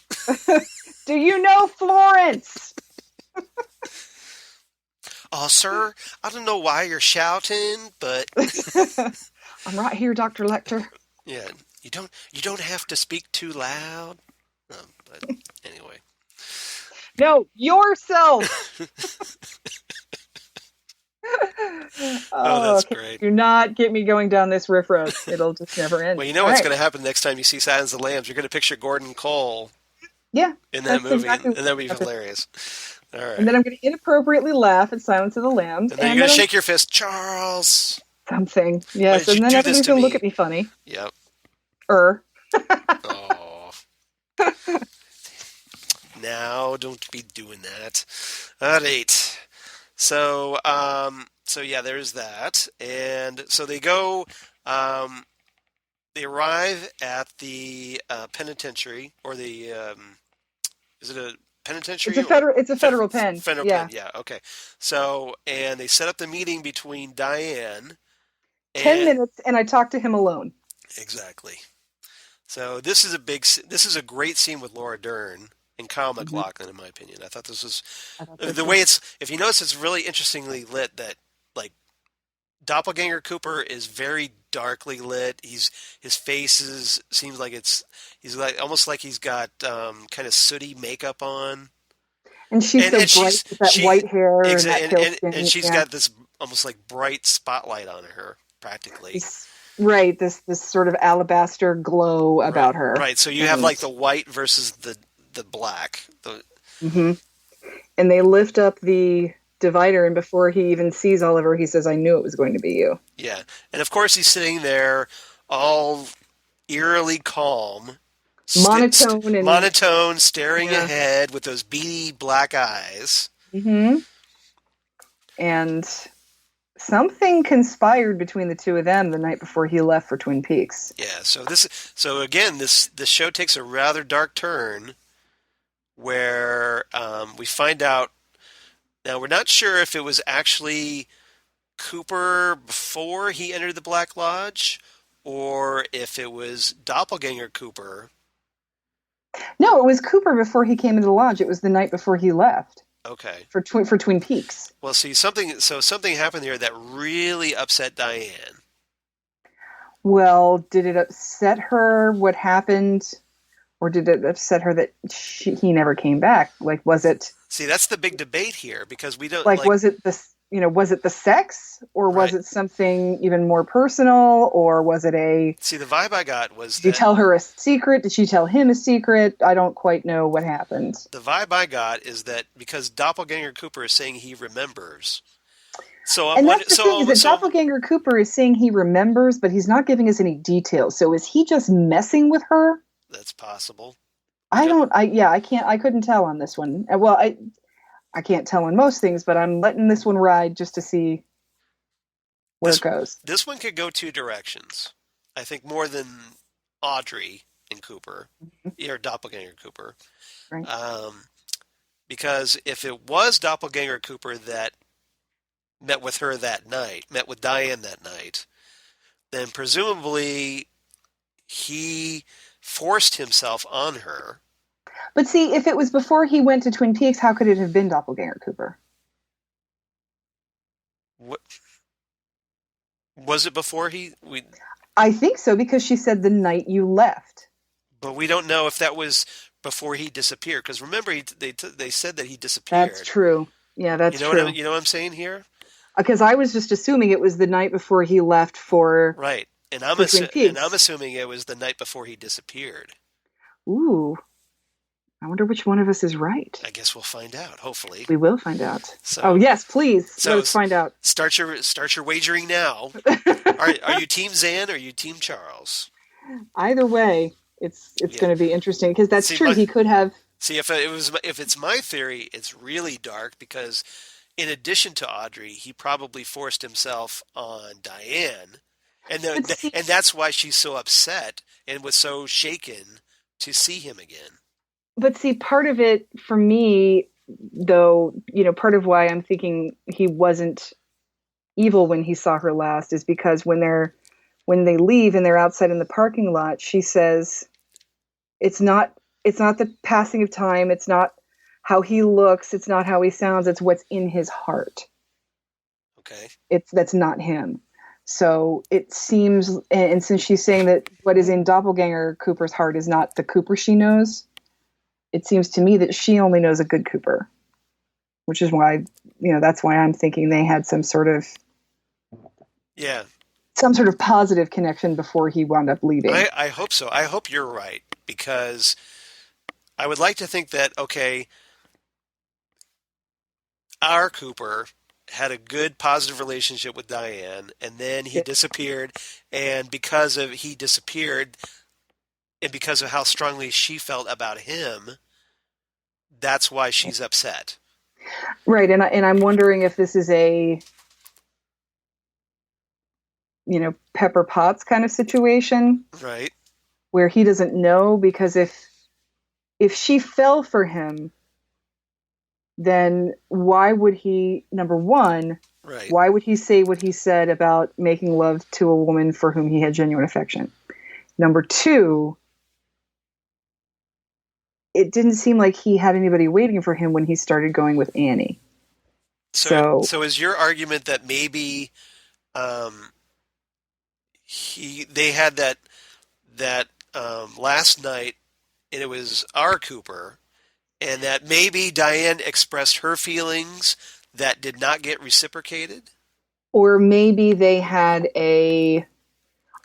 Do you know Florence? Oh, sir, I don't know why you're shouting, but I'm right here, Dr. Lecter. Yeah, you don't have to speak too loud. But anyway. No, yourself. That's great. Do not get me going down this riff road. It'll just never end. Well, you know what's going to happen next time you see Silence of the Lambs. You're going to picture Gordon Cole. Yeah. In that movie, exactly, and that would be hilarious. All right. And then I'm going to inappropriately laugh at Silence of the Lambs. And then you're going to shake your fist, Charles. Something. Yes. And then everybody's going to look at me funny. Yep. Oh. Now, don't be doing that. All right. So yeah, there's that, and so they go. Um, they arrive at the penitentiary, or the is it a penitentiary or It's a federal pen. federal pen? Yeah. Yeah, okay. So and they set up the meeting between Diane 10 and minutes, and I talked to him alone. exactly. So this is a great scene with Laura Dern and Kyle Hmm. MacLachlan, in my opinion. I thought this was I thought so the too. way it's. If you notice, it's really interestingly lit. That like Doppelganger Cooper is very darkly lit. His face seems like he's like almost like he's got kind of sooty makeup on, And she's so and bright with that white hair and that pale and skin. she's Yeah. got this almost like bright spotlight on her practically. Right. This sort of alabaster glow Right, about her. right. So you have And like the white versus the black. hmm and they lift up the divider, and before he even sees Oliver, he says, "I knew it was going to be you." Yeah, and of course he's sitting there all eerily calm, Monotone and monotone, staring yeah. ahead with those beady black eyes. hmm And something conspired between the two of them the night before he left for Twin Peaks. Yeah, so again, this show takes a rather dark turn where we find out. Now we're not sure if it was actually Cooper before he entered the Black Lodge, or if it was Doppelganger Cooper. No, it was Cooper before he came into the lodge. It was the night before he left Okay. for Twin Peaks. Well, see, something happened here that really upset Diane. Well, did it upset her what happened, or did it upset her that he never came back? Like, was it See, that's the big debate here because we don't like like was it was it the sex, or was right. it something even more personal, or was it a See, the vibe I got was did you that tell her a secret? Did she tell him a secret? I don't quite know what happened. the vibe I got is that because Doppelganger Cooper is saying he remembers. So I'm And wondering. that's the thing, is that So Doppelganger Cooper is saying he remembers, but he's not giving us any details. So is he just messing with her? that's possible. I couldn't tell on this one. Well, I can't tell on most things, but I'm letting this one ride just to see where This it goes. this one could go two directions. I think more than Audrey and Cooper, or Doppelganger Cooper. Right. Because if it was Doppelganger Cooper that met with her that night, met with Diane that night, then presumably he forced himself on her. But see, if it was before he went to Twin Peaks, how could it have been Doppelganger Cooper? What, was it before I think so, because she said the night you left. but we don't know if that was before he disappeared. Because remember, they said that he disappeared. That's true. Yeah, that's true. You know what I'm saying here? Because I was just assuming it was the night before he left for Right. And Twin Peaks. and I'm assuming it was the night before he disappeared. Ooh, I wonder which one of us is right. I guess we'll find out, hopefully. We will find out. So, oh yes, please. Let us find out. Start your wagering now. Are you Team Xan or are you Team Charles? Either way, it's going to be interesting because that's true. He could have. See, if it's my theory, it's really dark because in addition to Audrey, he probably forced himself on Diane, and that's why she's so upset and was so shaken to see him again. But see, part of it for me, though, part of why I'm thinking he wasn't evil when he saw her last is because when they leave and they're outside in the parking lot, she says, it's not the passing of time. It's not how he looks. It's not how he sounds. It's what's in his heart. Okay. That's not him. So it seems, and since she's saying that what is in Doppelganger Cooper's heart is not the Cooper she knows, it seems to me that she only knows a good Cooper, which is why, that's why I'm thinking they had some sort of positive connection before he wound up leaving. I hope so. I hope you're right because I would like to think that, okay, our Cooper had a good positive relationship with Diane and then he disappeared, and because of he disappeared and because of how strongly she felt about him, that's why she's upset. Right, and I'm wondering if this is a, Pepper Potts kind of situation. Right. Where he doesn't know, because if she fell for him, then why would he, number one, right. why would he say what he said about making love to a woman for whom he had genuine affection? Number two, it didn't seem like he had anybody waiting for him when he started going with Annie. So is your argument that maybe they had that last night, and it was our Cooper, and that maybe Diane expressed her feelings that did not get reciprocated? Or maybe they had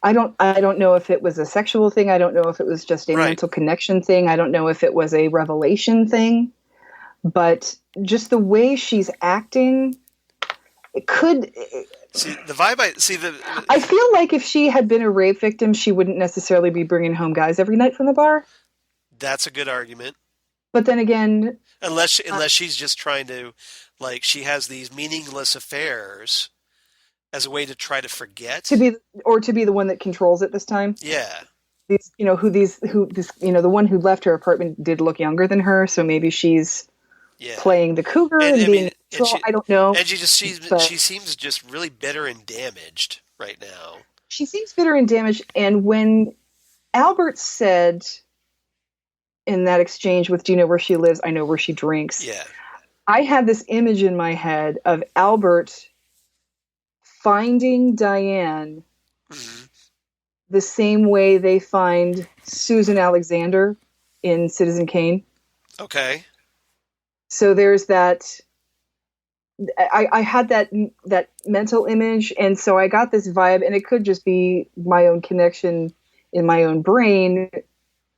I don't know if it was a sexual thing. I don't know if it was just a mental connection thing. I don't know if it was a revelation thing. But just the way she's acting, it could... See, the vibe I feel like if she had been a rape victim, she wouldn't necessarily be bringing home guys every night from the bar. That's a good argument. But then again... Unless she's just trying to... Like, she has these meaningless affairs as a way to try to forget. To be the one that controls it this time. Yeah. The one who left her apartment did look younger than her, so maybe she's playing the cougar and being I don't know. And she seems just really bitter and damaged right now. She seems bitter and damaged, and when Albert said in that exchange with, "Do you know where she lives? I know where she drinks." Yeah. I had this image in my head of Albert finding Diane the same way they find Susan Alexander in Citizen Kane. Okay. So there's that. I had that mental image, and so I got this vibe, and it could just be my own connection in my own brain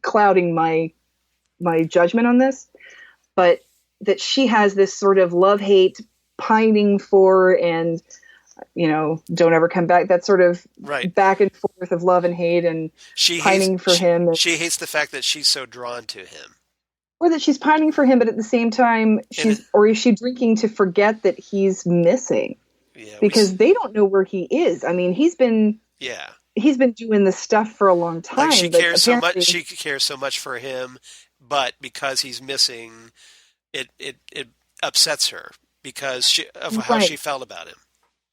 clouding my judgment on this, but that she has this sort of love-hate pining for, and don't ever come back, that sort of back and forth of love and hate, and pining for him. She hates the fact that she's so drawn to him. Or that she's pining for him, but at the same time, is she drinking to forget that he's missing? Yeah, because they don't know where he is. I mean, he's been doing this stuff for a long time. Like she cares so much. She cares so much for him, but because he's missing, it upsets her because of how she felt about him.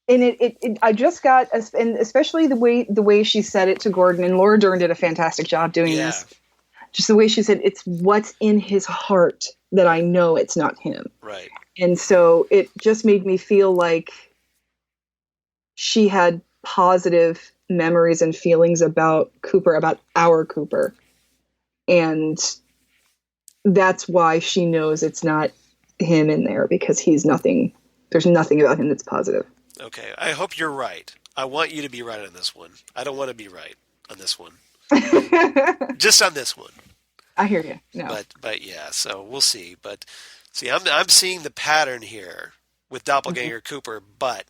And I just got, and especially the way she said it to Gordon, and Laura Dern did a fantastic job doing this. Just the way she said, it's what's in his heart that I know it's not him. Right. And so it just made me feel like she had positive memories and feelings about Cooper, about our Cooper. And that's why she knows it's not him in there, because there's nothing about him that's positive. Okay. I hope you're right. I want you to be right on this one. I don't want to be right on this one. Just on this one. I hear you. No. But yeah, so we'll see. But see, I'm seeing the pattern here with Doppelganger Cooper, but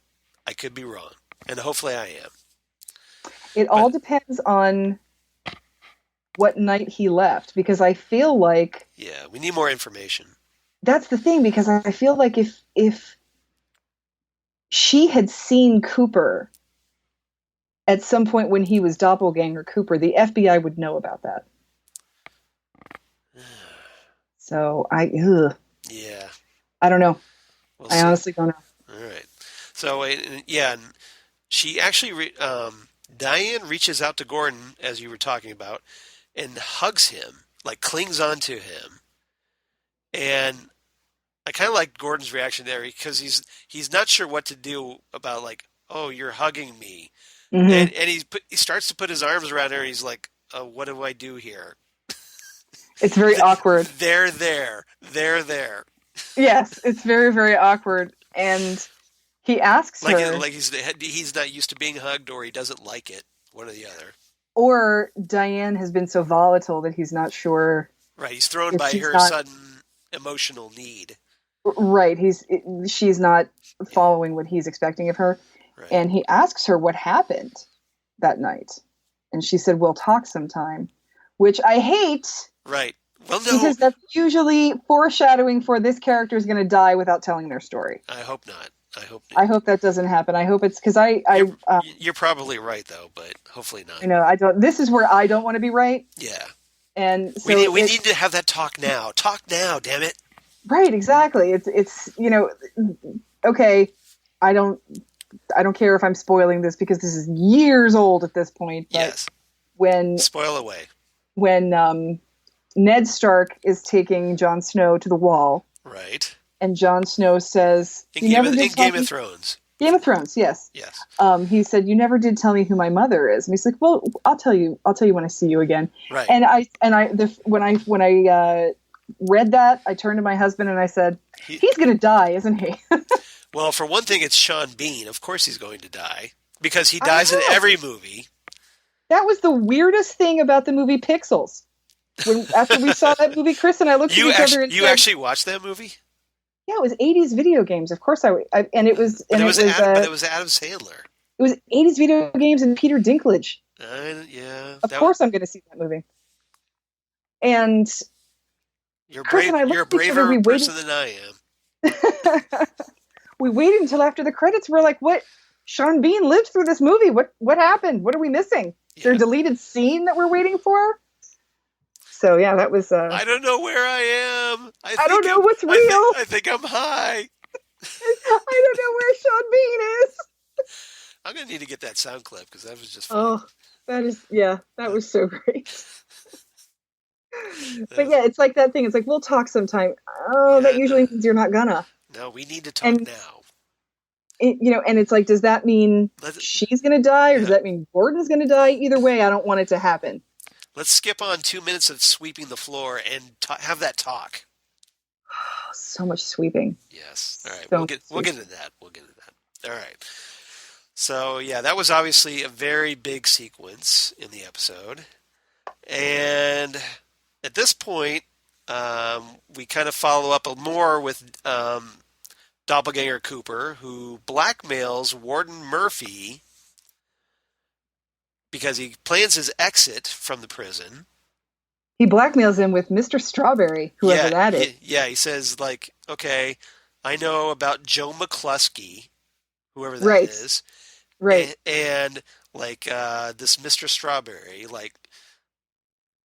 I could be wrong. And hopefully I am. It all depends on what night he left, because I feel like... Yeah, we need more information. That's the thing, because I feel like if she had seen Cooper at some point when he was Doppelganger Cooper, the FBI would know about that. So I don't know. I honestly don't know. All right. So yeah, and she actually Diane reaches out to Gordon, as you were talking about, and hugs him, like clings onto him. And I kind of like Gordon's reaction there, because he's not sure what to do about, like, oh, you're hugging me. Mm-hmm. And he starts to put his arms around her, and he's like, what do I do here? It's very awkward. They're there. Yes, it's very, very awkward. And he asks her... Like he's not used to being hugged, or he doesn't like it, one or the other. Or Diane has been so volatile that he's not sure... Right, he's thrown by her sudden emotional need. Right, she's not following what he's expecting of her. Right. And he asks her what happened that night. And she said, we'll talk sometime. Which I hate. Right. Well, no, because that's usually foreshadowing for this character is going to die without telling their story. I hope not. I hope I hope that doesn't happen. I hope it's because you're probably right though, but hopefully not. I know I don't. This is where I don't want to be right. Yeah. And so we need to have that talk now. Talk now, damn it. Right, exactly. It's okay. I don't care if I'm spoiling this because this is years old at this point. But yes. When spoil away. When Ned Stark is taking Jon Snow to the wall. Right. And Jon Snow says, in Game of Thrones. Game of Thrones, yes. Yes. He said, "You never did tell me who my mother is." And he's like, "Well, I'll tell you when I see you again." Right. And when I read that, I turned to my husband and I said, "He's going to die, isn't he?" Well, for one thing, it's Sean Bean. Of course, he's going to die because he dies in every movie. That was the weirdest thing about the movie Pixels. After we saw that movie, Chris and I looked at each other and you actually watched that movie? Yeah, it was 80s video games. Of course and it was Adam Sandler. It was 80s video games and Peter Dinklage. Yeah. Of course I'm going to see that movie. And you're a braver person than I am. We waited until after the credits. We're like, "What? Sean Bean lived through this movie. What happened? What are we missing? Is there a deleted scene that we're waiting for?" So yeah, that was. I don't know where I am. I don't know what's real. I think I'm high. I don't know where Sean Bean is. I'm gonna need to get that sound clip because that was just fun. Oh, that was so great. But yeah, it's like that thing. It's like, we'll talk sometime. Oh, that usually means you're not gonna. No, we need to talk now. And it's like, does that mean she's gonna die, or does that mean Gordon's gonna die? Either way, I don't want it to happen. Let's skip on 2 minutes of sweeping the floor and have that talk. So much sweeping. Yes. All right. We'll get into that. All right. So yeah, that was obviously a very big sequence in the episode, and at this point, we kind of follow up more with Doppelganger Cooper, who blackmails Warden Murphy because he plans his exit from the prison. He blackmails him with Mr. Strawberry, whoever that is. Yeah, he says, like, okay, I know about Joe McCluskey, whoever that is. Right. And like, this Mr. Strawberry, like,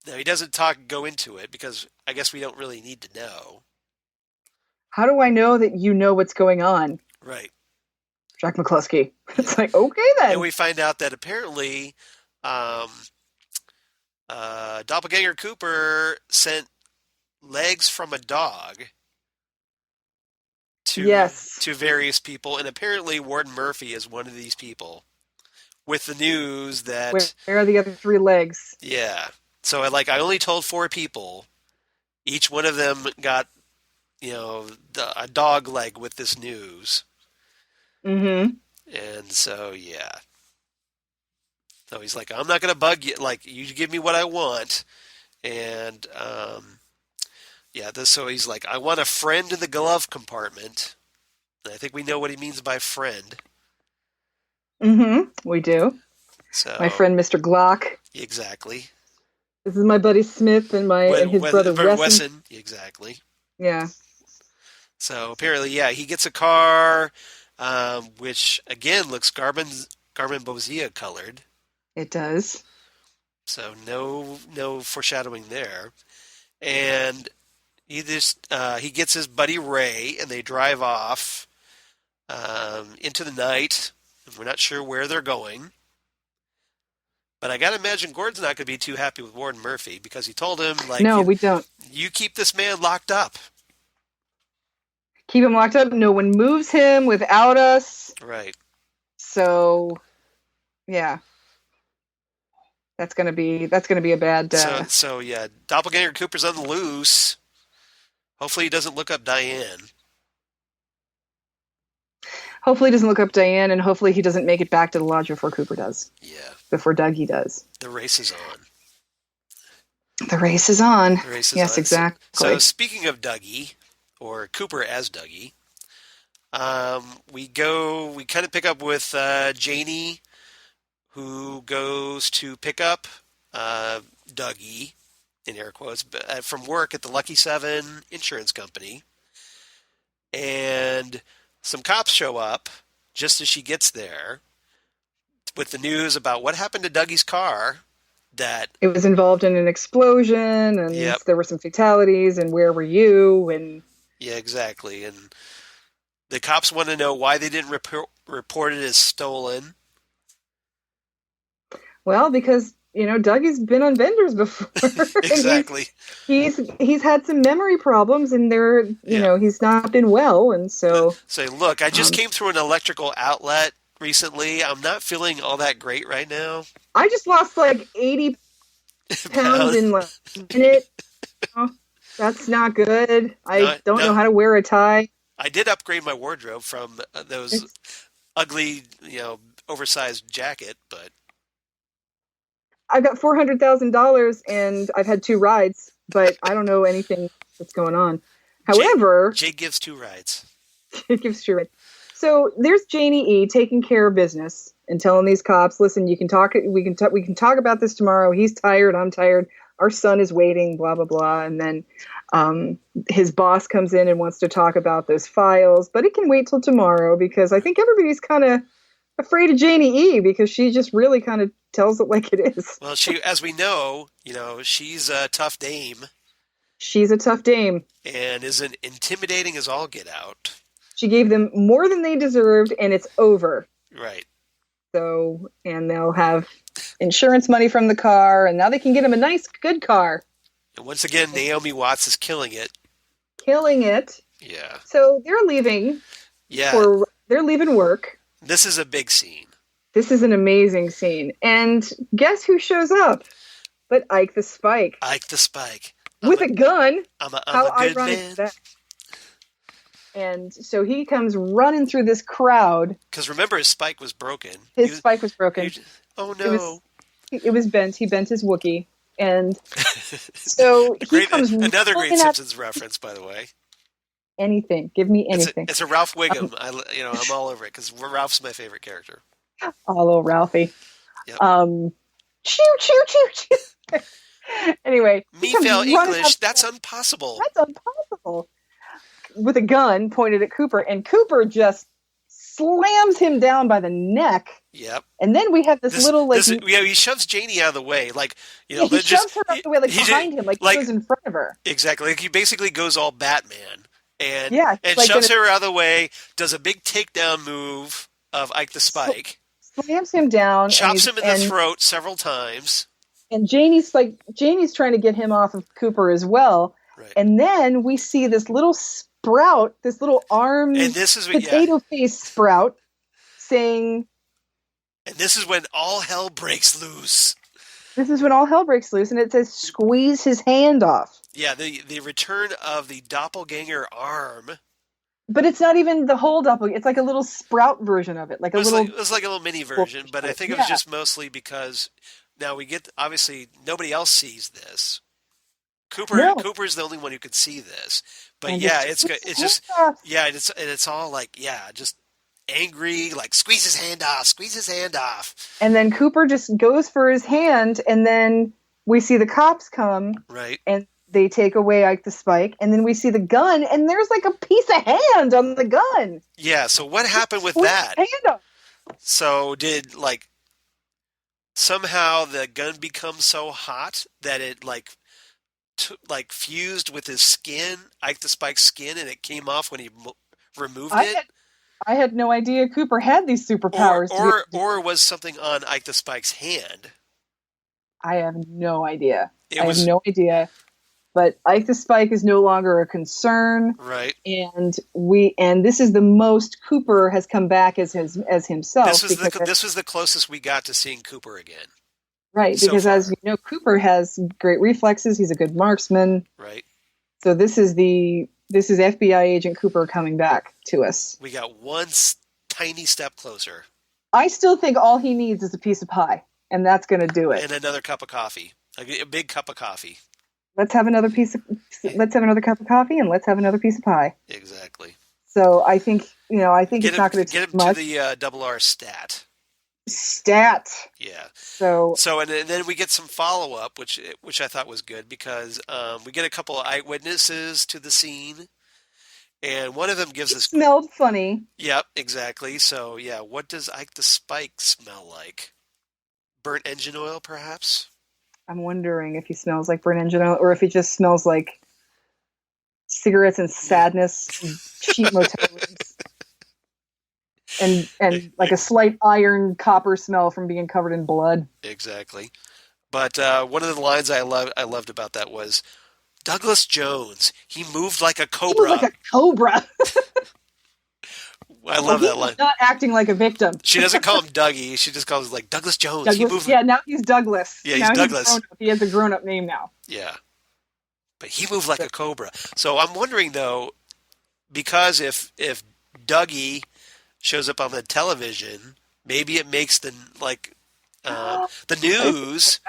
now he doesn't go into it because I guess we don't really need to know. How do I know that you know what's going on? Right. Jack McCluskey. It's like, okay then. And we find out that apparently Doppelganger Cooper sent legs from a dog to various people, and apparently Warden Murphy is one of these people with the news that... Where are the other 3 legs? Yeah. So I only told 4 people. Each one of them got, a dog leg with this news. Mm-hmm. And so, yeah. So he's like, I'm not going to bug you. Like, you give me what I want. And, so he's like, I want a friend in the glove compartment. And I think we know what he means by friend. Mm-hmm. We do. So my friend, Mr. Glock. Exactly. This is my buddy Smith and his brother Wesson. Exactly. Yeah. So apparently, he gets a car, which again looks Garmin Bozia colored. It does. So no foreshadowing there. And he gets his buddy Ray, and they drive off into the night. We're not sure where they're going. But I got to imagine Gordon's not going to be too happy with Warden Murphy because he told him, like, no, we don't. You keep this man locked up. Keep him locked up. No one moves him without us. Right. So, yeah. That's gonna be a bad. So yeah, Doppelganger Cooper's on the loose. Hopefully he doesn't look up Diane. Hopefully he doesn't look up Diane, and hopefully he doesn't make it back to the lodge before Cooper does. Yeah. Before Dougie does. The race is on. The race is on. Yes, exactly. So speaking of Dougie, or Cooper as Dougie, we kind of pick up with Janie, who goes to pick up Dougie in air quotes, from work at the Lucky 7 insurance company. And some cops show up just as she gets there with the news about what happened to Dougie's car. That it was involved in an explosion, and there were some fatalities, and where were you? And yeah, exactly. And the cops want to know why they didn't report it as stolen. Well, because Dougie's been on vendors before. Exactly. he's had some memory problems, and he's not been well, and so say, look, I just came through an electrical outlet recently. I'm not feeling all that great right now. I just lost like 80 pounds in like a minute. That's not good. I don't know how to wear a tie. I did upgrade my wardrobe from those ugly, oversized jacket, but I've got $400,000 and I've had 2 rides, but I don't know anything that's going on. However, Jake gives 2 rides. Jake gives 2 rides. So there's Janie E. taking care of business and telling these cops, "Listen, you can talk. We can talk about this tomorrow. He's tired. I'm tired. Our son is waiting. Blah blah blah." And then his boss comes in and wants to talk about those files, but it can wait till tomorrow because I think everybody's kind of afraid of Janie E. because she just really kind of tells it like it is. Well, as we know, she's a tough dame. She's a tough dame and isn't intimidating as all get out. She gave them more than they deserved, and it's over. Right. So, and they'll have insurance money from the car, and now they can get him a nice, good car. And once again, Naomi Watts is killing it. Killing it. Yeah. So they're leaving. Yeah. They're leaving work. This is a big scene. This is an amazing scene. And guess who shows up? But Ike the Spike. Ike the Spike. With a gun. I'm a good man. That? And so he comes running through this crowd. Because remember, his spike was broken. His spike was broken. Oh, no. It was bent. He bent his Wookiee. And so another great Simpsons reference, by the way. Anything. Give me anything. It's a Ralph Wiggum. I'm all over it because Ralph's my favorite character. Oh, little Ralphie. Yep. Choo, choo, choo, choo. Anyway. Me fail English. That's impossible. That's impossible. With a gun pointed at Cooper, and Cooper just slams him down by the neck. Yep. And then we have this he shoves Janie out of the way, he shoves her out of the way, behind him, he goes in front of her. Exactly, like he basically goes all Batman, and and shoves her out of the way, does a big takedown move of Ike the Spike, slams him down, chops him in the throat several times, and Janie's trying to get him off of Cooper as well, right. And then we see this little Sprout, this little armed potato face Sprout, saying... And this is when all hell breaks loose. This is when all hell breaks loose, and it says, "Squeeze his hand off." Yeah, the return of the doppelganger arm. But it's not even the whole doppelganger. It's like a little Sprout version of it. It was like a little mini version, but I think it was just mostly because now we get... Obviously, nobody else sees this. Cooper's the only one who could see this. But and it's just it's all just angry, squeeze his hand off. And then Cooper just goes for his hand, and then we see the cops come, right? And they take away Ike the Spike, and then we see the gun, and there's a piece of hand on the gun. Yeah. So what happened with that? Hand off. So did somehow the gun become so hot that it fused with his skin, Ike the Spike's skin, and it came off when he removed it? I had no idea Cooper had these superpowers. Or was something on Ike the Spike's hand? I have no idea. I have no idea. But Ike the Spike is no longer a concern. Right. And this is the most Cooper has come back as himself. This was the closest we got to seeing Cooper again. Right, because as you know, Cooper has great reflexes. He's a good marksman. Right. So this is FBI agent Cooper coming back to us. We got one tiny step closer. I still think all he needs is a piece of pie, and that's going to do it. And another cup of coffee, a big cup of coffee. Let's have another cup of coffee, and let's have another piece of pie. Exactly. So I think it's not going to take much. Get him to the double R stat. Stat. Yeah. So And then we get some follow up, which I thought was good because we get a couple of eyewitnesses to the scene, and one of them gives it us. smelled funny. Yep, exactly. So yeah, what does Ike the Spike smell like? Burnt engine oil, perhaps? I'm wondering if he smells like burnt engine oil or if he just smells like cigarettes and sadness, and cheap motel rooms, and like a slight iron copper smell from being covered in blood. Exactly. But one of the lines I loved about that was Douglas Jones. He moved like a cobra. He moved like a cobra. I love that line. Not acting like a victim. She doesn't call him Dougie. She just calls him like Douglas Jones. Yeah, now he's Douglas. Yeah, now he's Douglas. He has a grown-up name now. Yeah. But he moved like a cobra. So I'm wondering, though, because if Dougie shows up on the television, maybe it makes the news.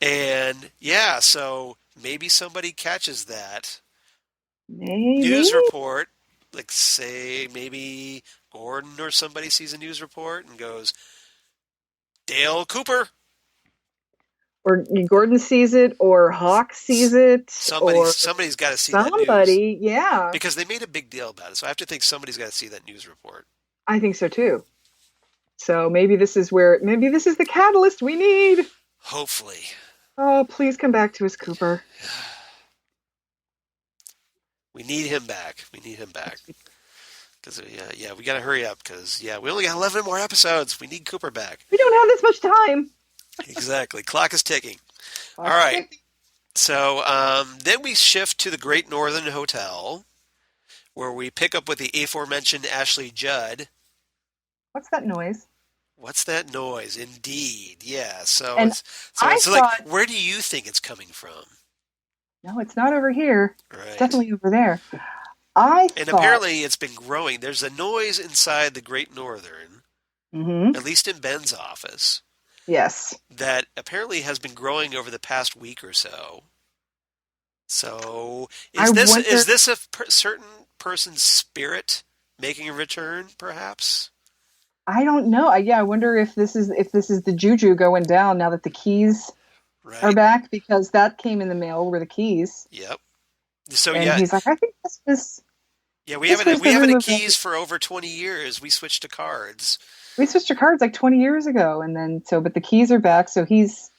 And, yeah, so maybe somebody catches that news report. Like, say, maybe Gordon or somebody sees a news report and goes, Dale Cooper. Or Gordon sees it, or Hawk sees it. Somebody's got to see that news. Somebody, yeah. Because they made a big deal about it. So I have to think somebody's got to see that news report. I think so, too. So maybe this is the catalyst we need. Hopefully. Oh, please come back to us, Cooper. We need him back. Because, we got to hurry up because, we only got 11 more episodes. We need Cooper back. We don't have this much time. Exactly. Clock is ticking. All right. So then we shift to the Great Northern Hotel where we pick up with the aforementioned Ashley Judd. What's that noise? Indeed. Yeah. So where do you think it's coming from? No, it's not over here. Right. It's definitely over there. Apparently it's been growing. There's a noise inside the Great Northern, at least in Ben's office. Yes. That apparently has been growing over the past week or so. So is this a certain person's spirit making a return, perhaps? I don't know. I wonder if this is the juju going down now that the keys are back, because that came in the mail were the keys. Yep. So and he's like, I think this was. Yeah, we haven't had keys for over 20 years. We switched to cards. We switched to cards like 20 years ago, and then but the keys are back, so he's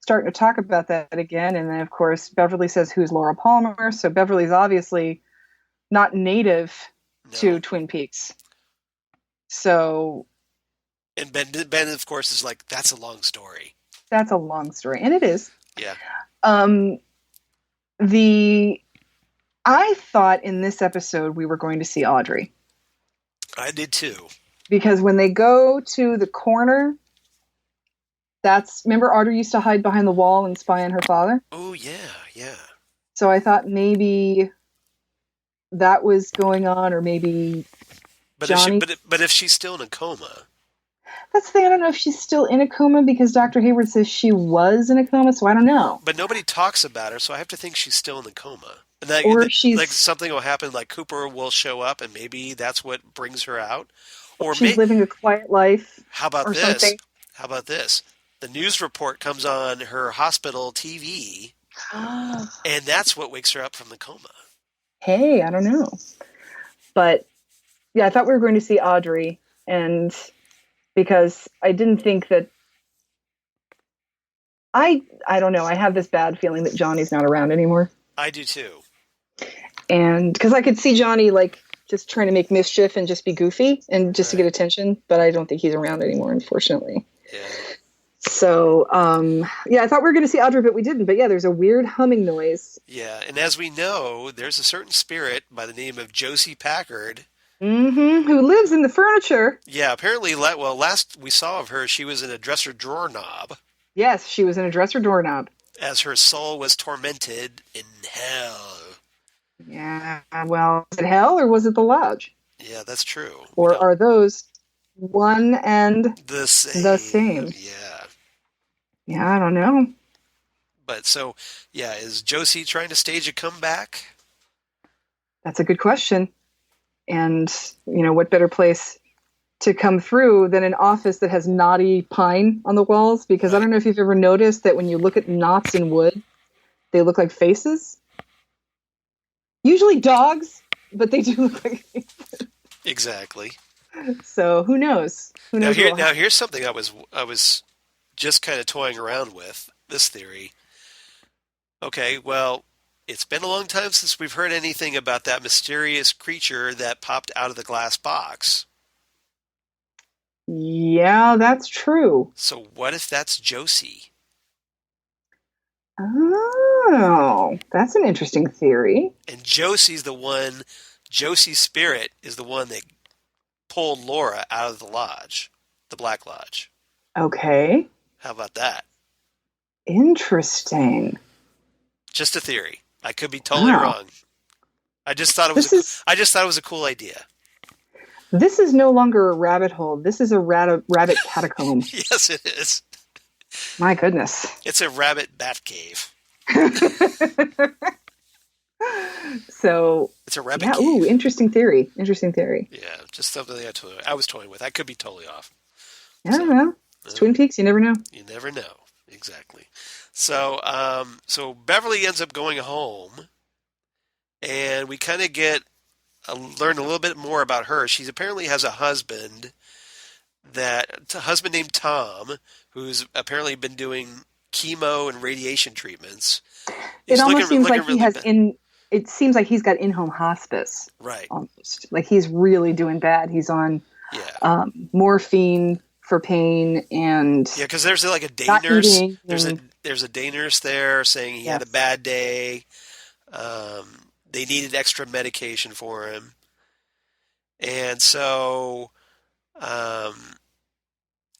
starting to talk about that again. And then of course Beverly says, "Who's Laura Palmer?" So Beverly's obviously not native to Twin Peaks. So. And Ben of course is like, "That's a long story." That's a long story, and it is. Yeah. I thought in this episode we were going to see Audrey. I did too. Because when they go to the corner, remember Audrey used to hide behind the wall and spy on her father? Oh, yeah. So I thought maybe that was going on, or maybe Johnny. But if she's still in a coma. That's the thing. I don't know if she's still in a coma, because Dr. Hayward says she was in a coma, so I don't know. But nobody talks about her, so I have to think she's still in the coma. And that, or she's like something will happen, like Cooper will show up, and maybe that's what brings her out. Or she's living a quiet life. How about this? Something. How about this? The news report comes on her hospital TV, and that's what wakes her up from the coma. Hey, I don't know. But, yeah, I thought we were going to see Audrey, and because I didn't think that... I don't know. I have this bad feeling that Johnny's not around anymore. I do, too. And because I could see Johnny, like, just trying to make mischief and just be goofy and just to get attention, but I don't think he's around anymore, unfortunately. Yeah. So, I thought we were going to see Audrey, but we didn't. But yeah, there's a weird humming noise. Yeah, and as we know, there's a certain spirit by the name of Josie Packard. Who lives in the furniture. Yeah, apparently, last we saw of her, she was in a dresser drawer knob. Yes, she was in a dresser doorknob. As her soul was tormented in hell. Yeah, well, was it hell or was it the lodge? Yeah, that's true. Or are those one and the same? Yeah. Yeah, I don't know. But so, yeah, is Josie trying to stage a comeback? That's a good question. And, what better place to come through than an office that has knotty pine on the walls, because I don't know if you've ever noticed that when you look at knots in wood, they look like faces. Usually dogs, but they do look like faces. Exactly. So who knows? Who knows? Now here's something I was just kind of toying around with this theory. Okay, well, it's been a long time since we've heard anything about that mysterious creature that popped out of the glass box. Yeah, that's true. So what if that's Josie? Oh, that's an interesting theory. And Josie's spirit is the one that pulled Laura out of the lodge, the Black Lodge. Okay. How about that? Interesting. Just a theory. I could be totally wrong. I just thought it was a cool idea. This is no longer a rabbit hole. This is a rabbit catacomb. Yes, it is. My goodness. It's a rabbit bat cave. So it's a rabbit cave. Ooh, interesting theory. Interesting theory. Yeah, just something I was toying with. I could be totally off. I don't know. It's Twin Peaks. You never know. You never know. Exactly. So, so Beverly ends up going home, and we kind of learn a little bit more about her. She apparently has a husband named Tom, who's apparently been doing chemo and radiation treatments. It almost seems like it seems like he's got in-home hospice. Right. Almost. Like he's really doing bad. He's on morphine for pain and because there's like a day nurse. There's a day nurse there saying he had a bad day. They needed extra medication for him, and so but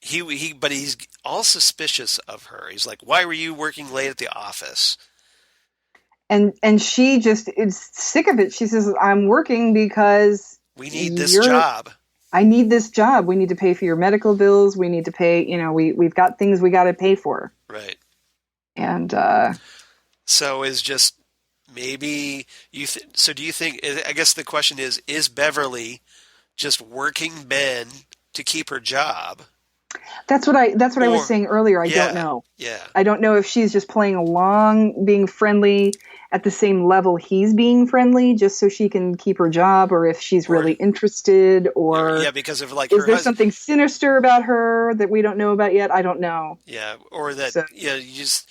he's all suspicious of her. He's like, "Why were you working late at the office?" And she just is sick of it. She says, "I'm working because we need this job. I need this job. We need to pay for your medical bills. We need to pay. We've got things we got to pay for." Right. And so is just maybe so do you think? I guess the question is Beverly just working Ben to keep her job? That's what I was saying earlier. I don't know. Yeah. I don't know if she's just playing along, being friendly at the same level he's being friendly, just so she can keep her job, or if she's really interested, or because of like is there something sinister about her that we don't know about yet? I don't know. Yeah, or that you just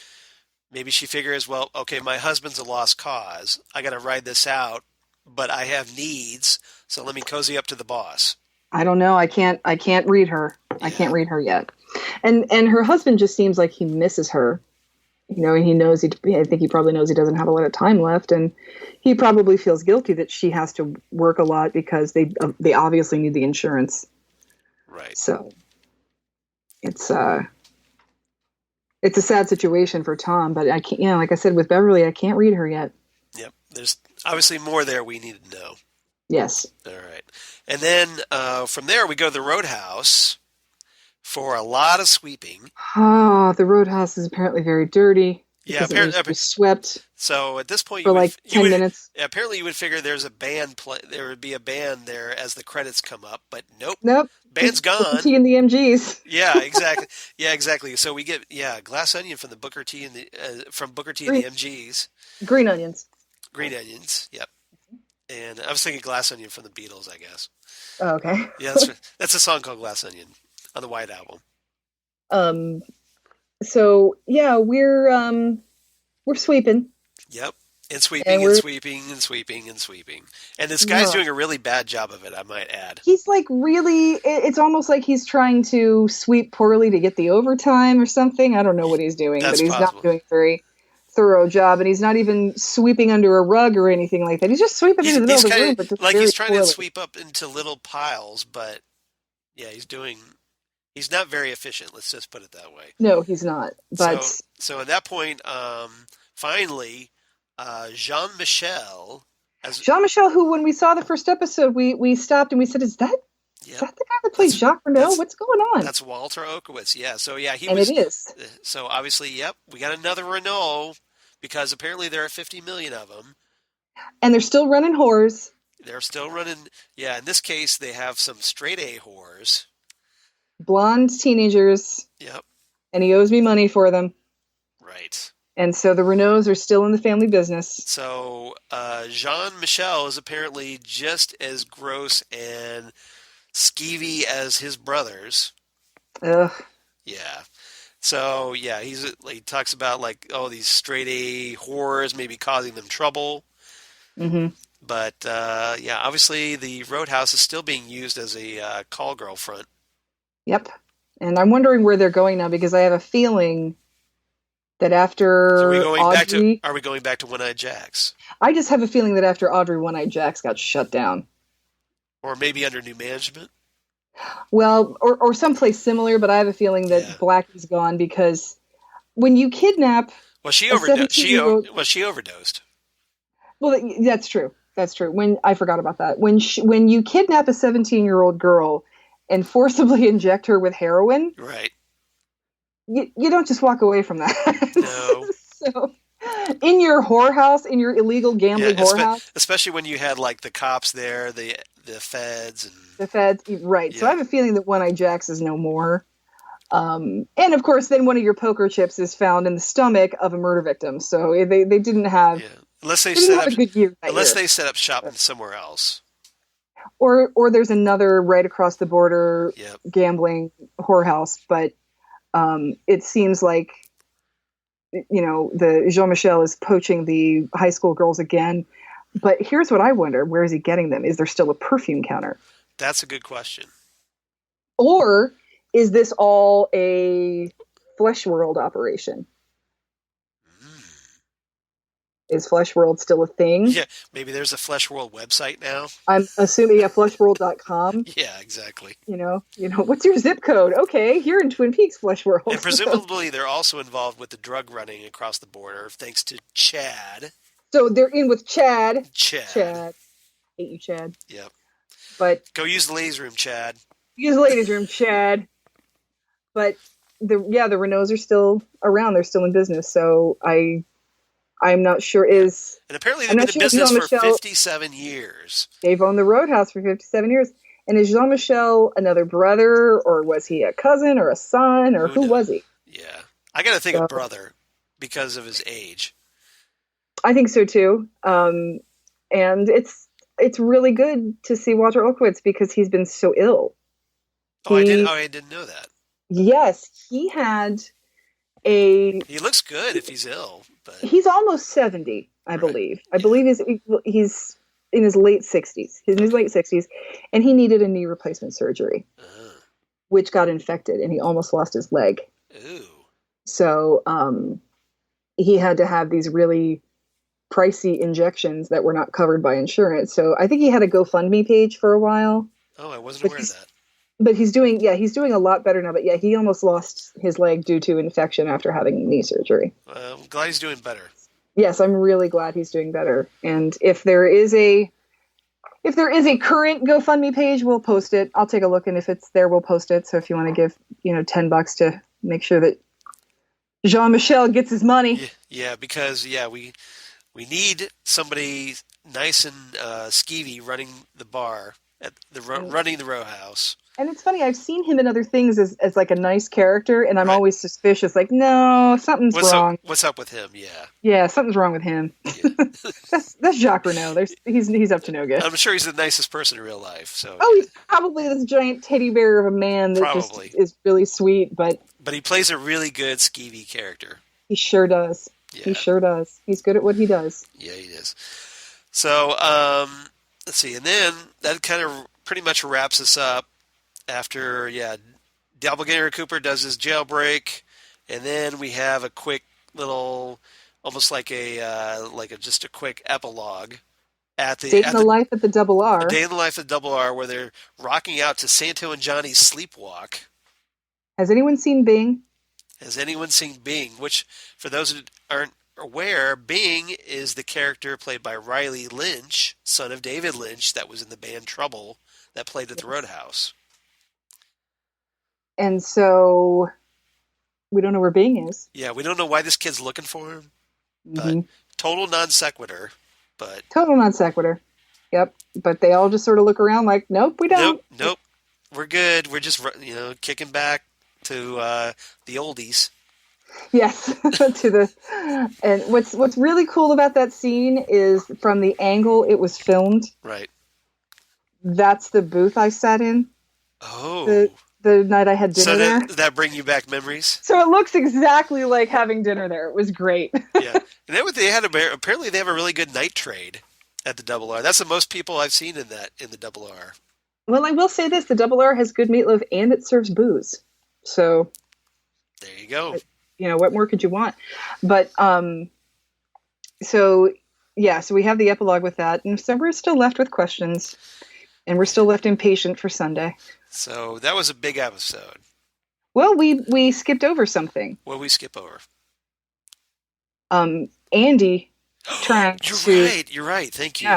maybe she figures, well, okay, my husband's a lost cause. I got to ride this out, but I have needs, so let me cozy up to the boss. I don't know. I can't read her. Yeah. I can't read her yet. And her husband just seems like he misses her. And he knows I think he probably knows he doesn't have a lot of time left, and he probably feels guilty that she has to work a lot because they obviously need the insurance. Right. So it's a sad situation for Tom, but I can't. Like I said with Beverly, I can't read her yet. Yep. There's obviously more there we need to know. Yes. All right. And then from there we go to the Roadhouse for a lot of sweeping. Oh, the Roadhouse is apparently very dirty. Yeah, apparently swept. So at this point, for 10 minutes. Apparently, you would figure there would be a band there as the credits come up, but nope. Band's gone. Booker T and the MGs. Yeah, exactly. Yeah, exactly. So we get Glass Onion from the Booker T and the and the MGs. Green Onions. Green Onions. Yep. And I was thinking Glass Onion from the Beatles, I guess. Oh, okay. Yeah, that's a song called Glass Onion on the White Album. So yeah, we're sweeping. Yep. And sweeping and sweeping and sweeping and sweeping. And this guy's doing a really bad job of it, I might add. He's like it's almost like he's trying to sweep poorly to get the overtime or something. I don't know what he's doing, but he's not doing a very thorough job, and he's not even sweeping under a rug or anything like that. He's just sweeping into the middle of the room. But like he's trying to sweep up into little piles, but yeah, he's not very efficient. Let's just put it that way. No, he's not. But so at that point, finally, Jean-Michel, who when we saw the first episode, we stopped and we said, "Is that the guy that plays Jacques Renault? What's going on?" That's Walter Olkewicz. Yeah. So yeah, it is. So obviously, yep, we got another Renault because apparently there are 50 million of them, and they're still running whores. They're still running. Yeah, in this case, they have some straight A whores. Blonde teenagers, Yep. and he owes me money for them. Right. And so the Renaults are still in the family business. So Jean-Michel is apparently just as gross and skeevy as his brothers. Ugh. Yeah. So yeah, he talks about like, oh, these straight A whores maybe causing them trouble. Mm-hmm. But yeah, obviously the Roadhouse is still being used as a call girl front. Yep. And I'm wondering where they're going now because I have a feeling that So after Audrey, are we going back to One-Eyed Jacks? I just have a feeling that after Audrey, One-Eyed Jacks got shut down. Or maybe under new management? Well, or someplace similar, but I have a feeling that Blackie's gone because when you kidnap Well, she a overdosed. 17-year-old She overdosed. Well, that's true. That's true. When I forgot about that. When you kidnap a 17-year-old girl and forcibly inject her with heroin, Right. You don't just walk away from that. No. So, in your whorehouse, in your illegal gambling whorehouse, especially when you had like the cops there, the feds and the feds, right? Yeah. So I have a feeling that One-Eyed Jacks is no more. And of course, then one of your poker chips is found in the stomach of a murder victim. So they didn't have. Yeah. Unless they didn't have a good year they set up shop somewhere else. Or there's another right across the border Yep. gambling whorehouse, but it seems like the Jean-Michel is poaching the high school girls again. But here's what I wonder: where is he getting them? Is there still a perfume counter? That's a good question. Or is this all a Flesh World operation? Is Flesh World still a thing? Yeah, maybe there's a Flesh World website now. I'm assuming fleshworld.com. Yeah, exactly. What's your zip code? Okay, here in Twin Peaks, Flesh World. And presumably they're also involved with the drug running across the border, thanks to Chad. So they're in with Chad. Chad. Hate you, Chad. Yep. But go use the ladies' room, Chad. Use the ladies' room, Chad. But the Renaults are still around. They're still in business. So I'm not sure And apparently they've been in business for 57 years. They've owned the Roadhouse for 57 years. And is Jean-Michel another brother, or was he a cousin or a son, or who was he? Yeah. I got to think of brother because of his age. I think so too. And it's really good to see Walter Olkewicz because he's been so ill. I didn't know that. Yes, he had He looks good if he's ill, but he's almost 70, I believe. I believe he's in his late 60s. He's in his late 60s, and he needed a knee replacement surgery, which got infected, and he almost lost his leg. Ooh. So he had to have these really pricey injections that were not covered by insurance. So I think he had a GoFundMe page for a while. Oh, I wasn't aware of that. But he's doing a lot better now. But yeah, he almost lost his leg due to infection after having knee surgery. I'm glad he's doing better. Yes, I'm really glad he's doing better. And if there is a current GoFundMe page, we'll post it. I'll take a look, and if it's there, we'll post it. So if you want to give $10 to make sure that Jean-Michel gets his money. Yeah, because we need somebody nice and skeevy running the bar running the row house. And it's funny, I've seen him in other things as like a nice character, and I'm always suspicious. Like, no, something's wrong. What's up with him? Yeah. Yeah, something's wrong with him. Yeah. that's Jacques Renault. He's up to no good. I'm sure he's the nicest person in real life. So. Oh, he's probably this giant teddy bear of a man that just is really sweet, but he plays a really good skeevy character. He sure does. Yeah. He sure does. He's good at what he does. Yeah, he is. So, let's see, and then that kind of pretty much wraps us up. After, Doppelganger Cooper does his jailbreak, and then we have a quick little, almost like just a quick epilogue at the Day in the Life at the Double R. Day in the Life at the Double R, where they're rocking out to Santo and Johnny's Sleepwalk. Has anyone seen Bing? Has anyone seen Bing? Which, for those who aren't aware, Bing is the character played by Riley Lynch, son of David Lynch, that was in the band Trouble, that played at the Roadhouse. And so we don't know where Bing is. Yeah, we don't know why this kid's looking for him. But total non sequitur. But total non sequitur. Yep. But they all just sort of look around like, nope, we don't. Nope. We're good. We're just, kicking back to the oldies. Yes. And what's really cool about that scene is from the angle it was filmed. Right. That's the booth I sat in. Oh. The night I had dinner there. Does that bring you back memories? So it looks exactly like having dinner there. It was great. Yeah. And then apparently they have a really good night trade at the Double R. That's the most people I've seen in the Double R. Well, I will say this. The Double R has good meatloaf and it serves booze. So there you go. What more could you want? But, so we have the epilogue with that. And so we're still left with questions. And we're still left impatient for Sunday. So that was a big episode. Well, we skipped over something. What did we skip over? Andy trying to... You're right. Thank you.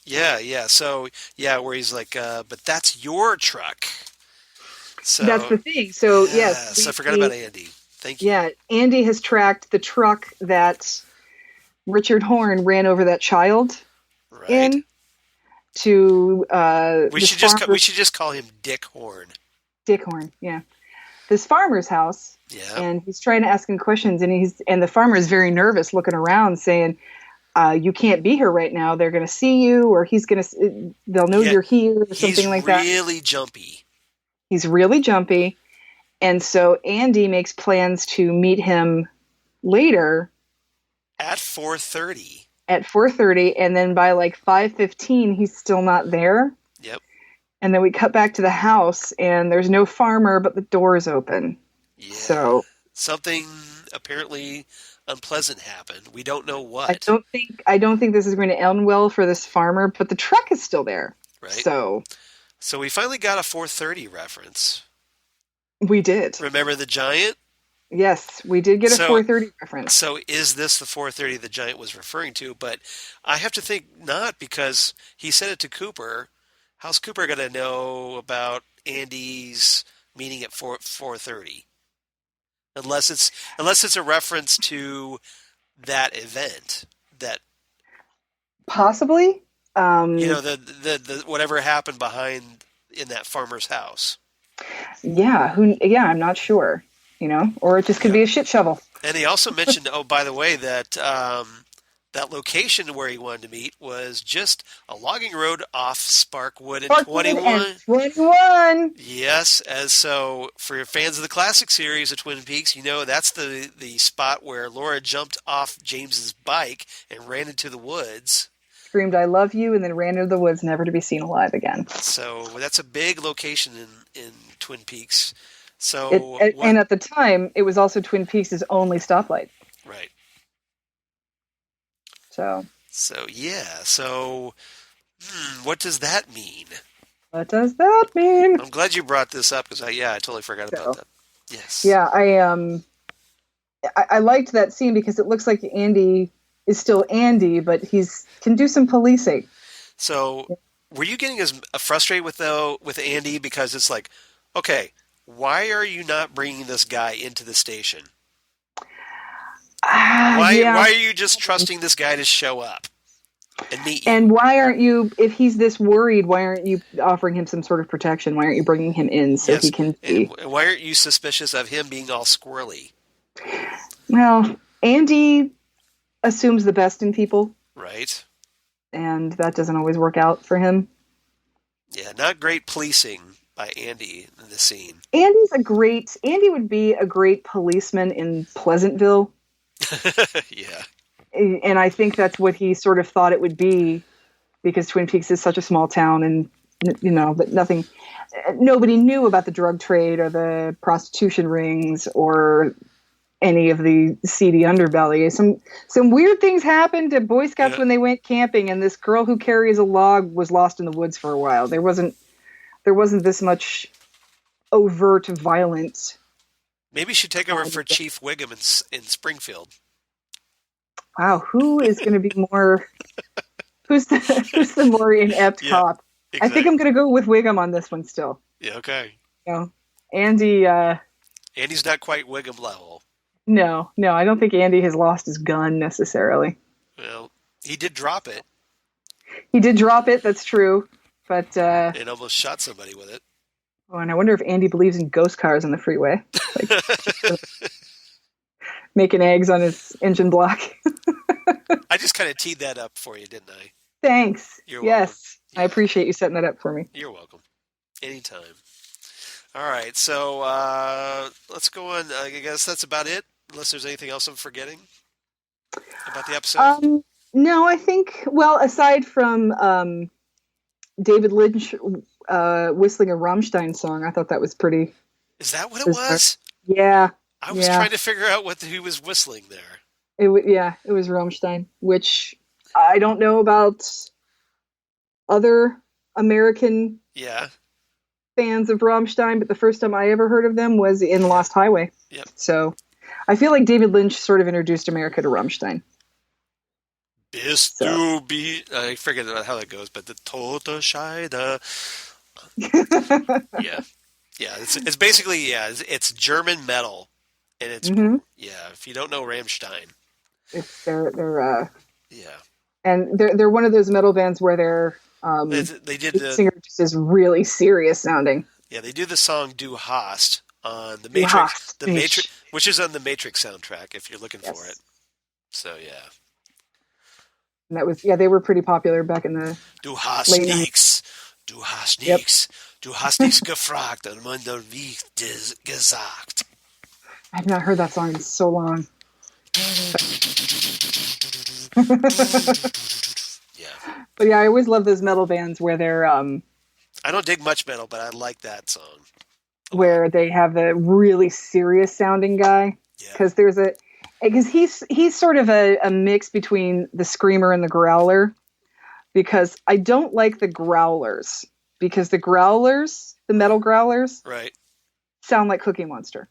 Yeah. So, where he's like, but that's your truck. So that's the thing. So, yes. I forgot about Andy. Thank you. Yeah, Andy has tracked the truck that Richard Horn ran over that child in. To we should just call him Dick Horn. Dick Horn, yeah. This farmer's house. Yeah. And he's trying to ask him questions, and the farmer is very nervous, looking around, saying, "You can't be here right now. They're going to see you, or they'll know you're here, or something like that." He's really jumpy. He's really jumpy, and so Andy makes plans to meet him later at 4:30. At 4:30, and then by like 5:15, he's still not there. Yep. And then we cut back to the house, and there's no farmer, but the door is open. Yeah. So something apparently unpleasant happened. We don't know what. I don't think this is going to end well for this farmer, but the truck is still there. Right. So we finally got a 4:30 reference. We did. Remember the giant? Yes, we did get a 4:30 reference. So is this the 4:30 the giant was referring to? But I have to think not, because he said it to Cooper. How's Cooper going to know about Andy's meeting at 4:30? Unless it's a reference to that event that possibly the whatever happened behind in that farmer's house. Yeah, I'm not sure. Or it just could be a shit shovel. And he also mentioned, by the way, that that location where he wanted to meet was just a logging road off Sparkwood and 21. 21. Yes, so for your fans of the classic series of Twin Peaks, that's the spot where Laura jumped off James's bike and ran into the woods. Screamed, "I love you," and then ran into the woods, never to be seen alive again. So that's a big location in Twin Peaks. So and at the time, it was also Twin Peaks' only stoplight. Right. So what does that mean? What does that mean? I'm glad you brought this up, because I totally forgot about that. Yes. Yeah, I liked that scene because it looks like Andy is still Andy, but can do some policing. So, were you getting as frustrated with Andy, because it's like, okay, why are you not bringing this guy into the station? Why are you just trusting this guy to show up and meet you? And why aren't you, if he's this worried, why aren't you offering him some sort of protection? Why aren't you bringing him in so he can see? And why aren't you suspicious of him being all squirrely? Well, Andy assumes the best in people. Right. And that doesn't always work out for him. Yeah, not great policing by Andy in the scene. Andy would be a great policeman in Pleasantville. Yeah. And I think that's what he sort of thought it would be, because Twin Peaks is such a small town, and but nobody knew about the drug trade or the prostitution rings or any of the seedy underbelly. Some weird things happened to Boy Scouts when they went camping, and this girl who carries a log was lost in the woods for a while. There wasn't this much overt violence. Maybe you should take over for Chief Wiggum in Springfield. Wow, who is going to be more? Who's the more inept cop? Exactly. I think I'm going to go with Wiggum on this one still. Yeah, okay. Andy. Andy's not quite Wiggum level. No, I don't think Andy has lost his gun necessarily. Well, he did drop it. He did drop it. That's true. But and almost shot somebody with it. Oh, and I wonder if Andy believes in ghost cars on the freeway, like making eggs on his engine block. I just kind of teed that up for you, didn't I? Thanks. You're yes, welcome. I appreciate you setting that up for me. You're welcome. Anytime. All right, so let's go on. I guess that's about it, unless there's anything else I'm forgetting about the episode. No, I think, well, aside from David Lynch whistling a Rammstein song, I thought that was pretty... Is that what it was? Yeah. I was trying to figure out what he was whistling there. It was Rammstein, which I don't know about other American fans of Rammstein, but the first time I ever heard of them was in Lost Highway. Yep. So I feel like David Lynch sort of introduced America to Rammstein. I forget how that goes, but the Tote Scheide. Yeah. It's basically it's German metal, and it's if you don't know Rammstein, they're and they're one of those metal bands where the singer just is really serious sounding. Yeah, they do the song "Du Hast" on the Matrix, which is on the Matrix soundtrack. If you're looking for it, so yeah. And that was, they were pretty popular back in the Du hast nichts. Du hast nichts. Du hast nichts gefragt und man wie gesagt. I've not heard that song in so long. Yeah. But yeah, I always love those metal bands where they're... I don't dig much metal, but I like that song. Where they have a really serious sounding guy. Because Because he's sort of a mix between the screamer and the growler, because I don't like the growlers, because the metal growlers, sound like Cookie Monster.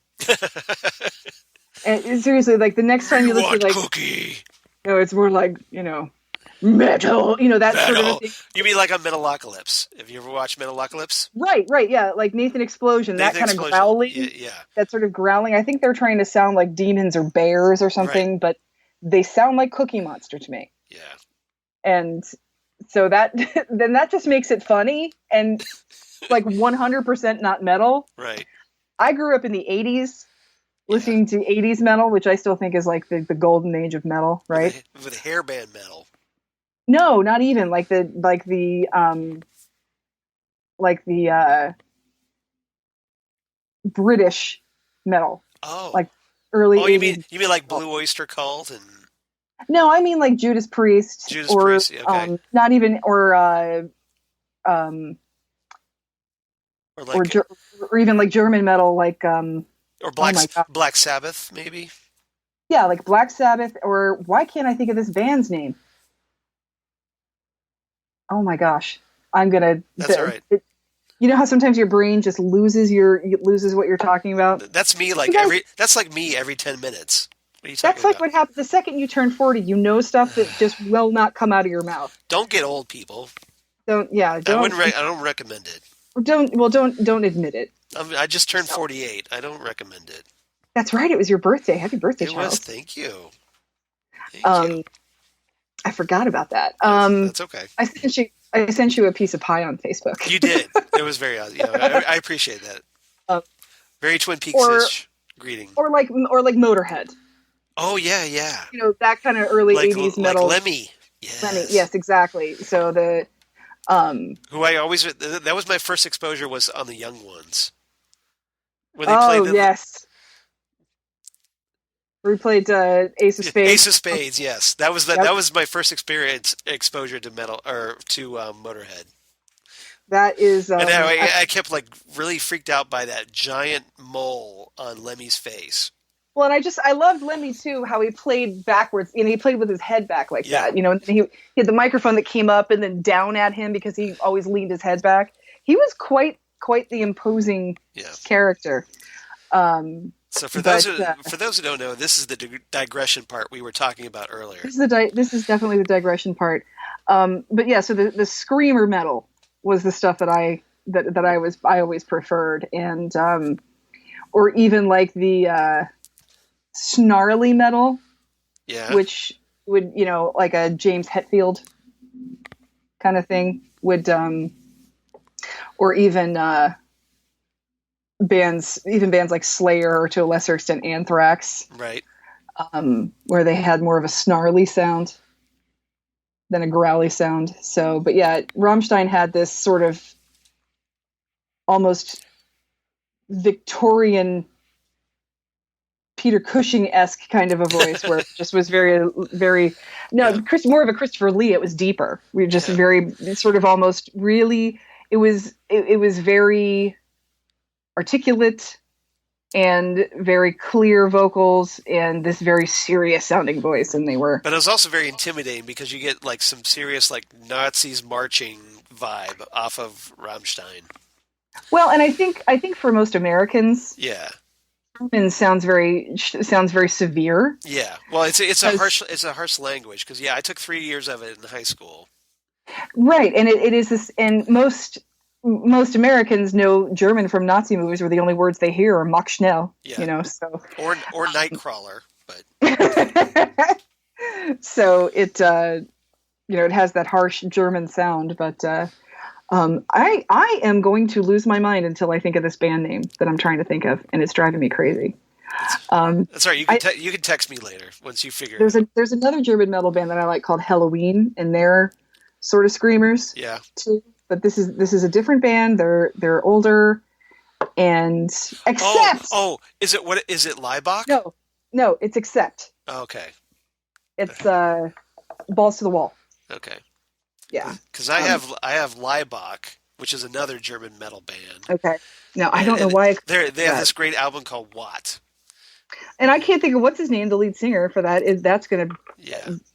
And seriously, like the next time you listen to Cookie. No, it's more like, metal, that metal. sort of thing. You mean like a Metalocalypse? Have you ever watched Metalocalypse? Right, yeah, like Nathan Explosion, that kind of growling, that sort of growling. I think they're trying to sound like demons or bears or something, but they sound like Cookie Monster to me. Yeah. And so that just makes it funny and like 100% not metal. Right. I grew up in the 80s listening to 80s metal, which I still think is like the golden age of metal, right? With hairband metal. No, not even like the British metal. Oh, like early. Oh, you mean like Blue Oyster Cult and? No, I mean like Judas Priest. Priest, okay. Not even or even like German metal, like or Black Sabbath, maybe. Yeah, like Black Sabbath, or why can't I think of this band's name? Oh my gosh, That's all right. You know how sometimes your brain just loses what you're talking about? That's me. That's like me every 10 minutes. What are you talking That's like about? what happens the second you turn 40. You know stuff that just will not come out of your mouth. Don't get old, people. I don't recommend it. Don't admit it. I just turned 48. I don't recommend it. That's right. It was your birthday. Happy birthday, It Charles. was. Thank you. Thank you. I forgot about that. That's okay. I sent you a piece of pie on Facebook. You did. It was very odd. I appreciate that. Very Twin Peaks-ish greeting. Or like Motorhead. Oh yeah. That kind of early 80s metal. Like Lemmy. Yes. Lemmy. Yes, exactly. So the who I always that was my first exposure was on the Young Ones. When they played yes. We played Ace of Spades. Ace of Spades, yes. That was that was my first exposure to metal or to Motorhead. That is. And I kept like really freaked out by that giant mole on Lemmy's face. Well, and I loved Lemmy too. How he played backwards, he played with his head back like that. And he had the microphone that came up and then down at him because he always leaned his head back. He was quite the imposing character. So for those who don't know, this is the digression part we were talking about earlier. This is definitely the digression part. But yeah, so the screamer metal was the stuff that I always preferred, and or even like the snarly metal, which would like a James Hetfield kind of thing would, or even bands like Slayer, or to a lesser extent Anthrax, Right. where they had more of a snarly sound than a growly sound. So, but yeah, Rammstein had this sort of almost Victorian Peter Cushing-esque kind of a voice, where it just was very, very, more of a Christopher Lee. It was deeper. We were just very sort of almost really, it was very articulate and very clear vocals and this very serious sounding voice. And they were, but it was also very intimidating because you get like some serious like Nazis marching vibe off of Rammstein. Well, and I think for most Americans, German sounds very severe. Yeah, well, it's a harsh language because I took 3 years of it in high school. Right, and it is this, and most Americans know German from Nazi movies, where the only words they hear are "Mach schnell," so or Nightcrawler, but so it it has that harsh German sound, but. I am going to lose my mind until I think of this band name that I'm trying to think of, and it's driving me crazy. That's right. You can text me later once you figure. There's another German metal band that I like called Halloween, and they're sort of screamers. Yeah. Too. But this is a different band. They're older, and Accept. Is it Laibach? No, it's Accept. Oh, okay. It's Balls to the Wall. Okay. Yeah, because I have Laibach, which is another German metal band. Okay, now I don't know why they have this great album called What, and I can't think of what's his name. The lead singer for that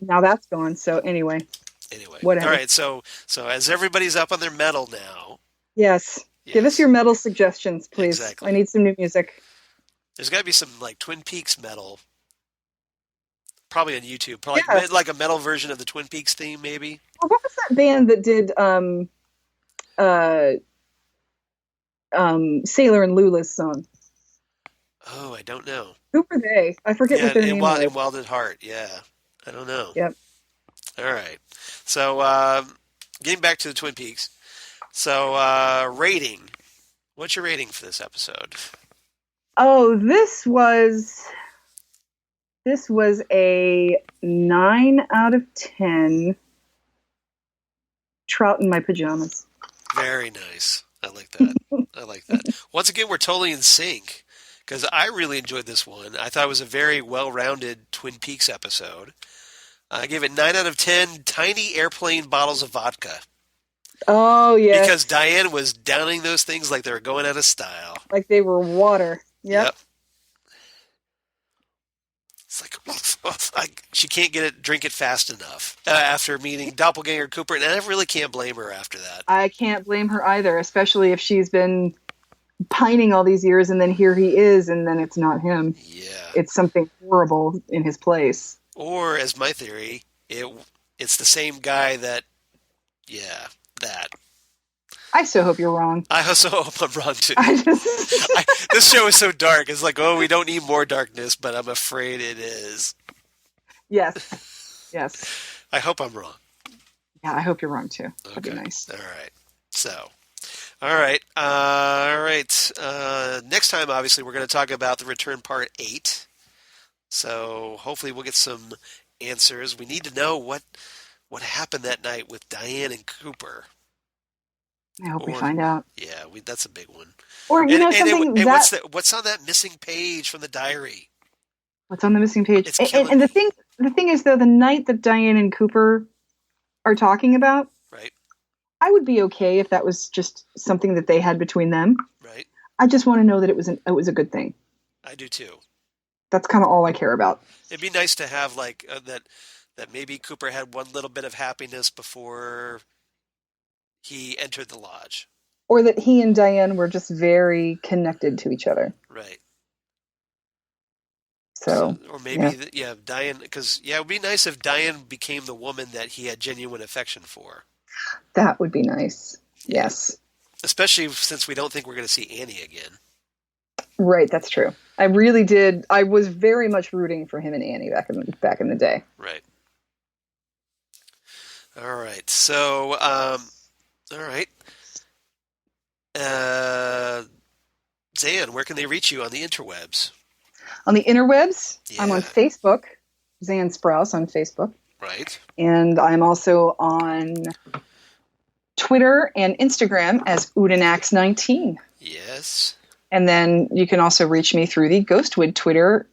now that's gone. So anyway, whatever. All right, so as everybody's up on their metal now, yes. Give us your metal suggestions, please. Exactly. I need some new music. There's got to be some like Twin Peaks metal. Probably on YouTube. Probably like a metal version of the Twin Peaks theme, maybe. Well, what was that band that did Sailor and Lula's song? Oh, I don't know. Who were they? I forget what their name was. In Wild at Heart, yeah. I don't know. Yep. All right. So, getting back to the Twin Peaks. So, rating. What's your rating for this episode? Oh, this was a 9 out of 10 trout in my pajamas. Very nice. I like that. I like that. Once again, we're totally in sync because I really enjoyed this one. I thought it was a very well-rounded Twin Peaks episode. I gave it 9 out of 10 tiny airplane bottles of vodka. Oh, yeah. Because Diane was downing those things like they were going out of style. Like they were water. Yep. It's like she can't drink it fast enough after meeting Doppelganger Cooper, and I really can't blame her after that. I can't blame her either, especially if she's been pining all these years, and then here he is, and then it's not him. Yeah, it's something horrible in his place. Or, as my theory, it's the same guy that. I so hope you're wrong. I also hope I'm wrong too. This show is so dark. It's like, we don't need more darkness, but I'm afraid it is. Yes. I hope I'm wrong. Yeah, I hope you're wrong too. That'd be nice. All right. So, all right. Next time, obviously, we're going to talk about the return part 8. So hopefully we'll get some answers. We need to know what happened that night with Diane and Cooper. I hope we find out. Yeah, that's a big one. Or what's on that missing page from the diary? What's on the missing page? And the thing is, though, the night that Diane and Cooper are talking about, right? I would be okay if that was just something that they had between them. Right. I just want to know that it was a good thing. I do too. That's kind of all I care about. It'd be nice to have like that maybe Cooper had one little bit of happiness before he entered the lodge. Or that he and Diane were just very connected to each other. Right. So or maybe, Diane, because, it would be nice if Diane became the woman that he had genuine affection for. That would be nice. Yes. Especially since we don't think we're going to see Annie again. Right, that's true. I really did. I was very much rooting for him and Annie back in the day. Right. All right. So, all right. Uh, Zan, where can they reach you on the interwebs? On the interwebs, I'm on Yeah. Facebook, Xan Sprouse on Facebook. Right. And I'm also on Twitter and Instagram as Udinax19. Yes. And then you can also reach me through the Ghostwood Twitter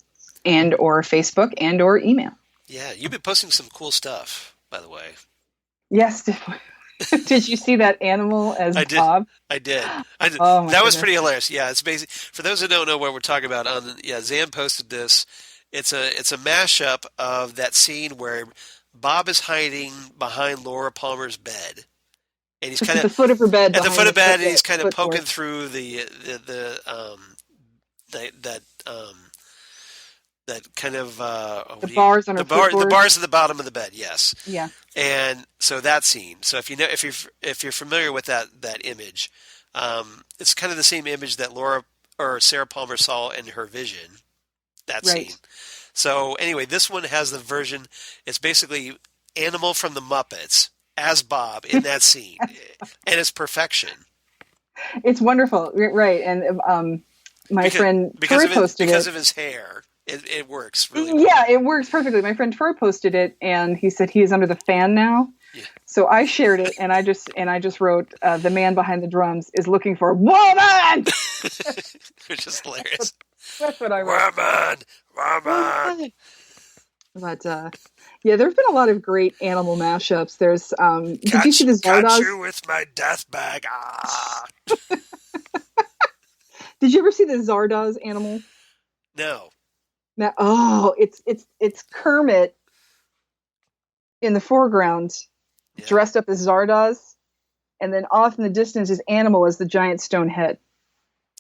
and or Facebook and or email. Yeah, you've been posting some cool stuff, by the way. Yes. Did you see that animal as I did. Bob? I did. Oh, that was goodness. pretty hilarious. Yeah, it's basic. For those who don't know what we're talking about, Zan posted this. It's a mashup of that scene where Bob is hiding behind Laura Palmer's bed, and he's Just kind at the of foot of her bed. at the foot of bed, and he's kind of footboard. poking through that kind of The bars on her the footboard. bars at the bottom of the bed. Yes. Yeah. And so that scene. So if you're familiar with that image, it's kind of the same image that Laura or Sarah Palmer saw in her vision. That Right. scene. So anyway, this one has the version. It's basically Animal from the Muppets as Bob in that scene, and it's perfection. It's wonderful, right? And my friend Troy posted because it. of his hair. It works really well. Yeah, it works perfectly. My friend Troy posted it, and he said he is under the fan now. Yeah. So I shared it, and I just wrote, "The man behind the drums is looking for a woman," which is hilarious. That's what I wrote. Woman. But yeah, there's been a lot of great animal mashups. There's did you see the Zardoz? Catch you with my death bag. Ah. Did you ever see the Zardoz animal? No. Now, it's Kermit in the foreground, Yeah. dressed up as Zardoz, and then off in the distance is Animal as the giant stone head.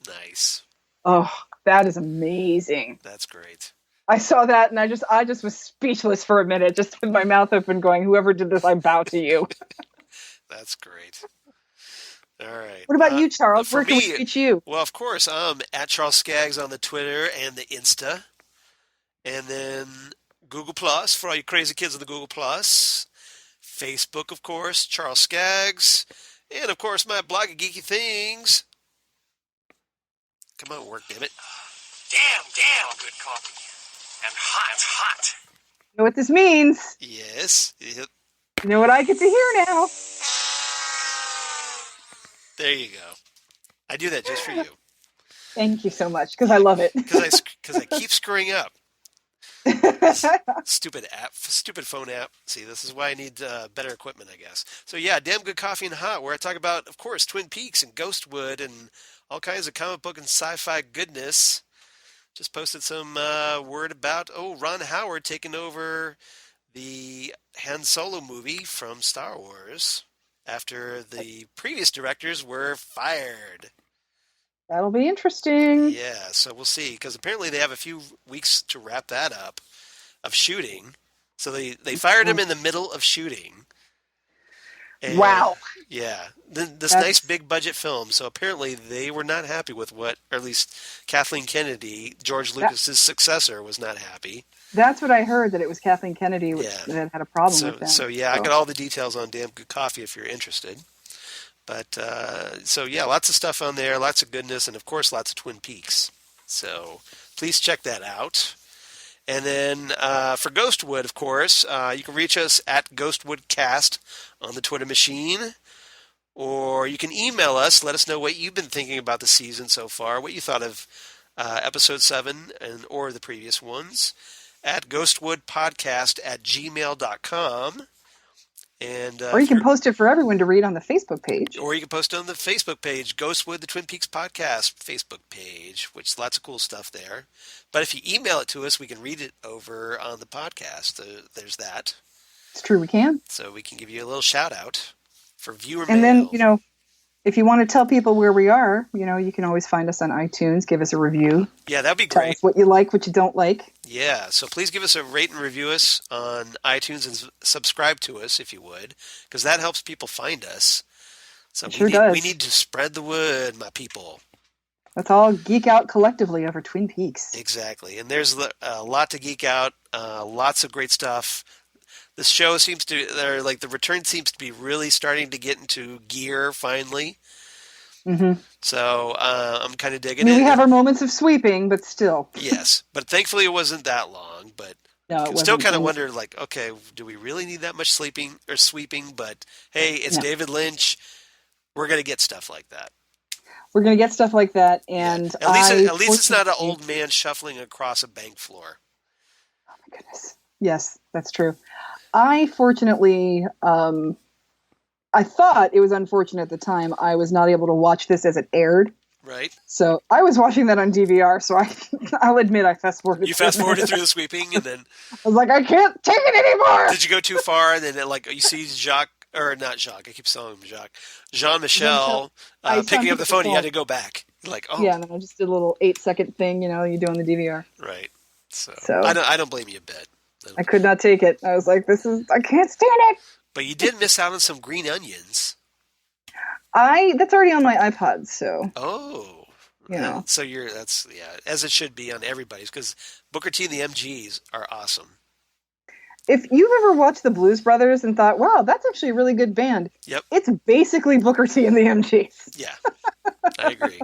Nice. Oh, that is amazing. That's great. I saw that and I just was speechless for a minute, just with my mouth open going, whoever did this, I bow to you. That's great. All right. What about you, Charles? For Where can me, we reach you? Well, of course, I'm at Charles Skaggs on the Twitter and the Insta. And then Google Plus for all you crazy kids on the Google Plus. Facebook, of course, Charles Skaggs. And, of course, my blog of geeky things. Come on, work, damn it. Damn good coffee. And hot. You know what this means? Yes. Yep. You know what I get to hear now? There you go. I do that just for you. Thank you so much, because I love it. Because I keep screwing up. Stupid phone app. See, this is why I need better equipment, I guess. So yeah, Damn Good Coffee and Hot, where I talk about, of course, Twin Peaks and Ghostwood and all kinds of comic book and sci-fi goodness. Just posted some word about Ron Howard taking over the Han Solo movie from Star Wars after the previous directors were fired. That'll be interesting. Yeah, so we'll see, because apparently they have a few weeks to wrap that up of shooting. So they fired him in the middle of shooting. And, Wow. Yeah, this nice big budget film. So apparently they were not happy with what, or at least Kathleen Kennedy, George Lucas's successor, was not happy. That's what I heard, that it was Kathleen Kennedy that had a problem with that. So yeah, I got all the details on Damn Good Coffee if you're interested. But so yeah, lots of stuff on there, lots of goodness, and of course lots of Twin Peaks. So please check that out. And then for Ghostwood, of course, you can reach us at GhostwoodCast on the Twitter machine. Or you can email us, let us know what you've been thinking about the season so far, what you thought of episode 7 or the previous ones, at ghostwoodpodcast@gmail.com. And, or you can post it for everyone to read on the Facebook page. Or you can post it on the Facebook page, Ghostwood, the Twin Peaks Podcast Facebook page, which is lots of cool stuff there. But if you email it to us, we can read it over on the podcast. There's that. It's true, we can. So we can give you a little shout out for viewer and mail. Then, if you want to tell people where we are, you can always find us on iTunes, give us a review. Yeah, that'd be Tell great. us what you like, what you don't like. Yeah, so please give us a rate and review us on iTunes and subscribe to us if you would, because that helps people find us. So we need to spread the word, my people. Let's all geek out collectively over Twin Peaks. Exactly, and there's a lot to geek out, lots of great stuff. the show seems to, or like the return seems to be really starting to get into gear finally. Mm-hmm. So I'm kind of digging I mean, it. we have our moments of sweeping, but still. Yes, but thankfully it wasn't that long. But No, it still wasn't. kind of wonder, like, okay, do we really need that much sleeping or sweeping? But hey, it's David Lynch. We're gonna get stuff like that. We're gonna get stuff like that, and at least it's not an old man shuffling across a bank floor. Oh my goodness! Yes, that's true. I fortunately, I thought it was unfortunate at the time I was not able to watch this as it aired. Right. So I was watching that on DVR. So I'll admit I fast forwarded. You fast forwarded through the sweeping, and then I was like, I can't take it anymore. Did you go too far? And then you see Jacques. Or not Jacques, I keep calling him Jacques. Jean-Michel picking up the phone, you had to go back. Like, oh. Yeah, and I just did a little 8-second thing, you do on the DVR. Right. So I don't blame you a bit. I could not take it. I was like, I can't stand it. But you did miss out on some green onions. That's already on my iPod, so. Oh. So that's as it should be on everybody's, because Booker T and the MGs are awesome. If you've ever watched the Blues Brothers and thought, wow, that's actually a really good band. Yep. It's basically Booker T and the MGs. Yeah. I agree.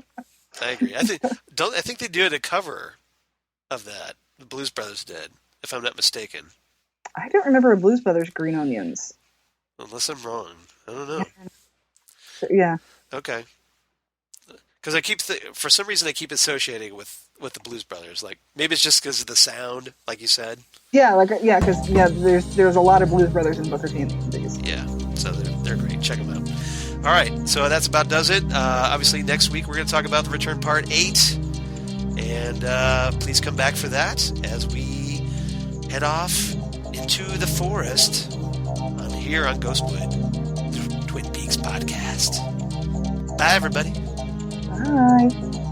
I think they did a cover of that. The Blues Brothers did, if I'm not mistaken. I don't remember a Blues Brothers Green Onions. Unless I'm wrong. I don't know. Yeah. Okay. Because for some reason I keep associating with the Blues Brothers. Like, maybe it's just because of the sound, like you said. Yeah, because there's a lot of Blues Brothers in Booker T and the MGs. Yeah, so they're great. Check them out. All right, so that's about does it. Obviously, next week we're going to talk about the Return Part 8. And please come back for that as we head off into the forest here on Ghostwood, the Twin Peaks podcast. Bye, everybody. Bye.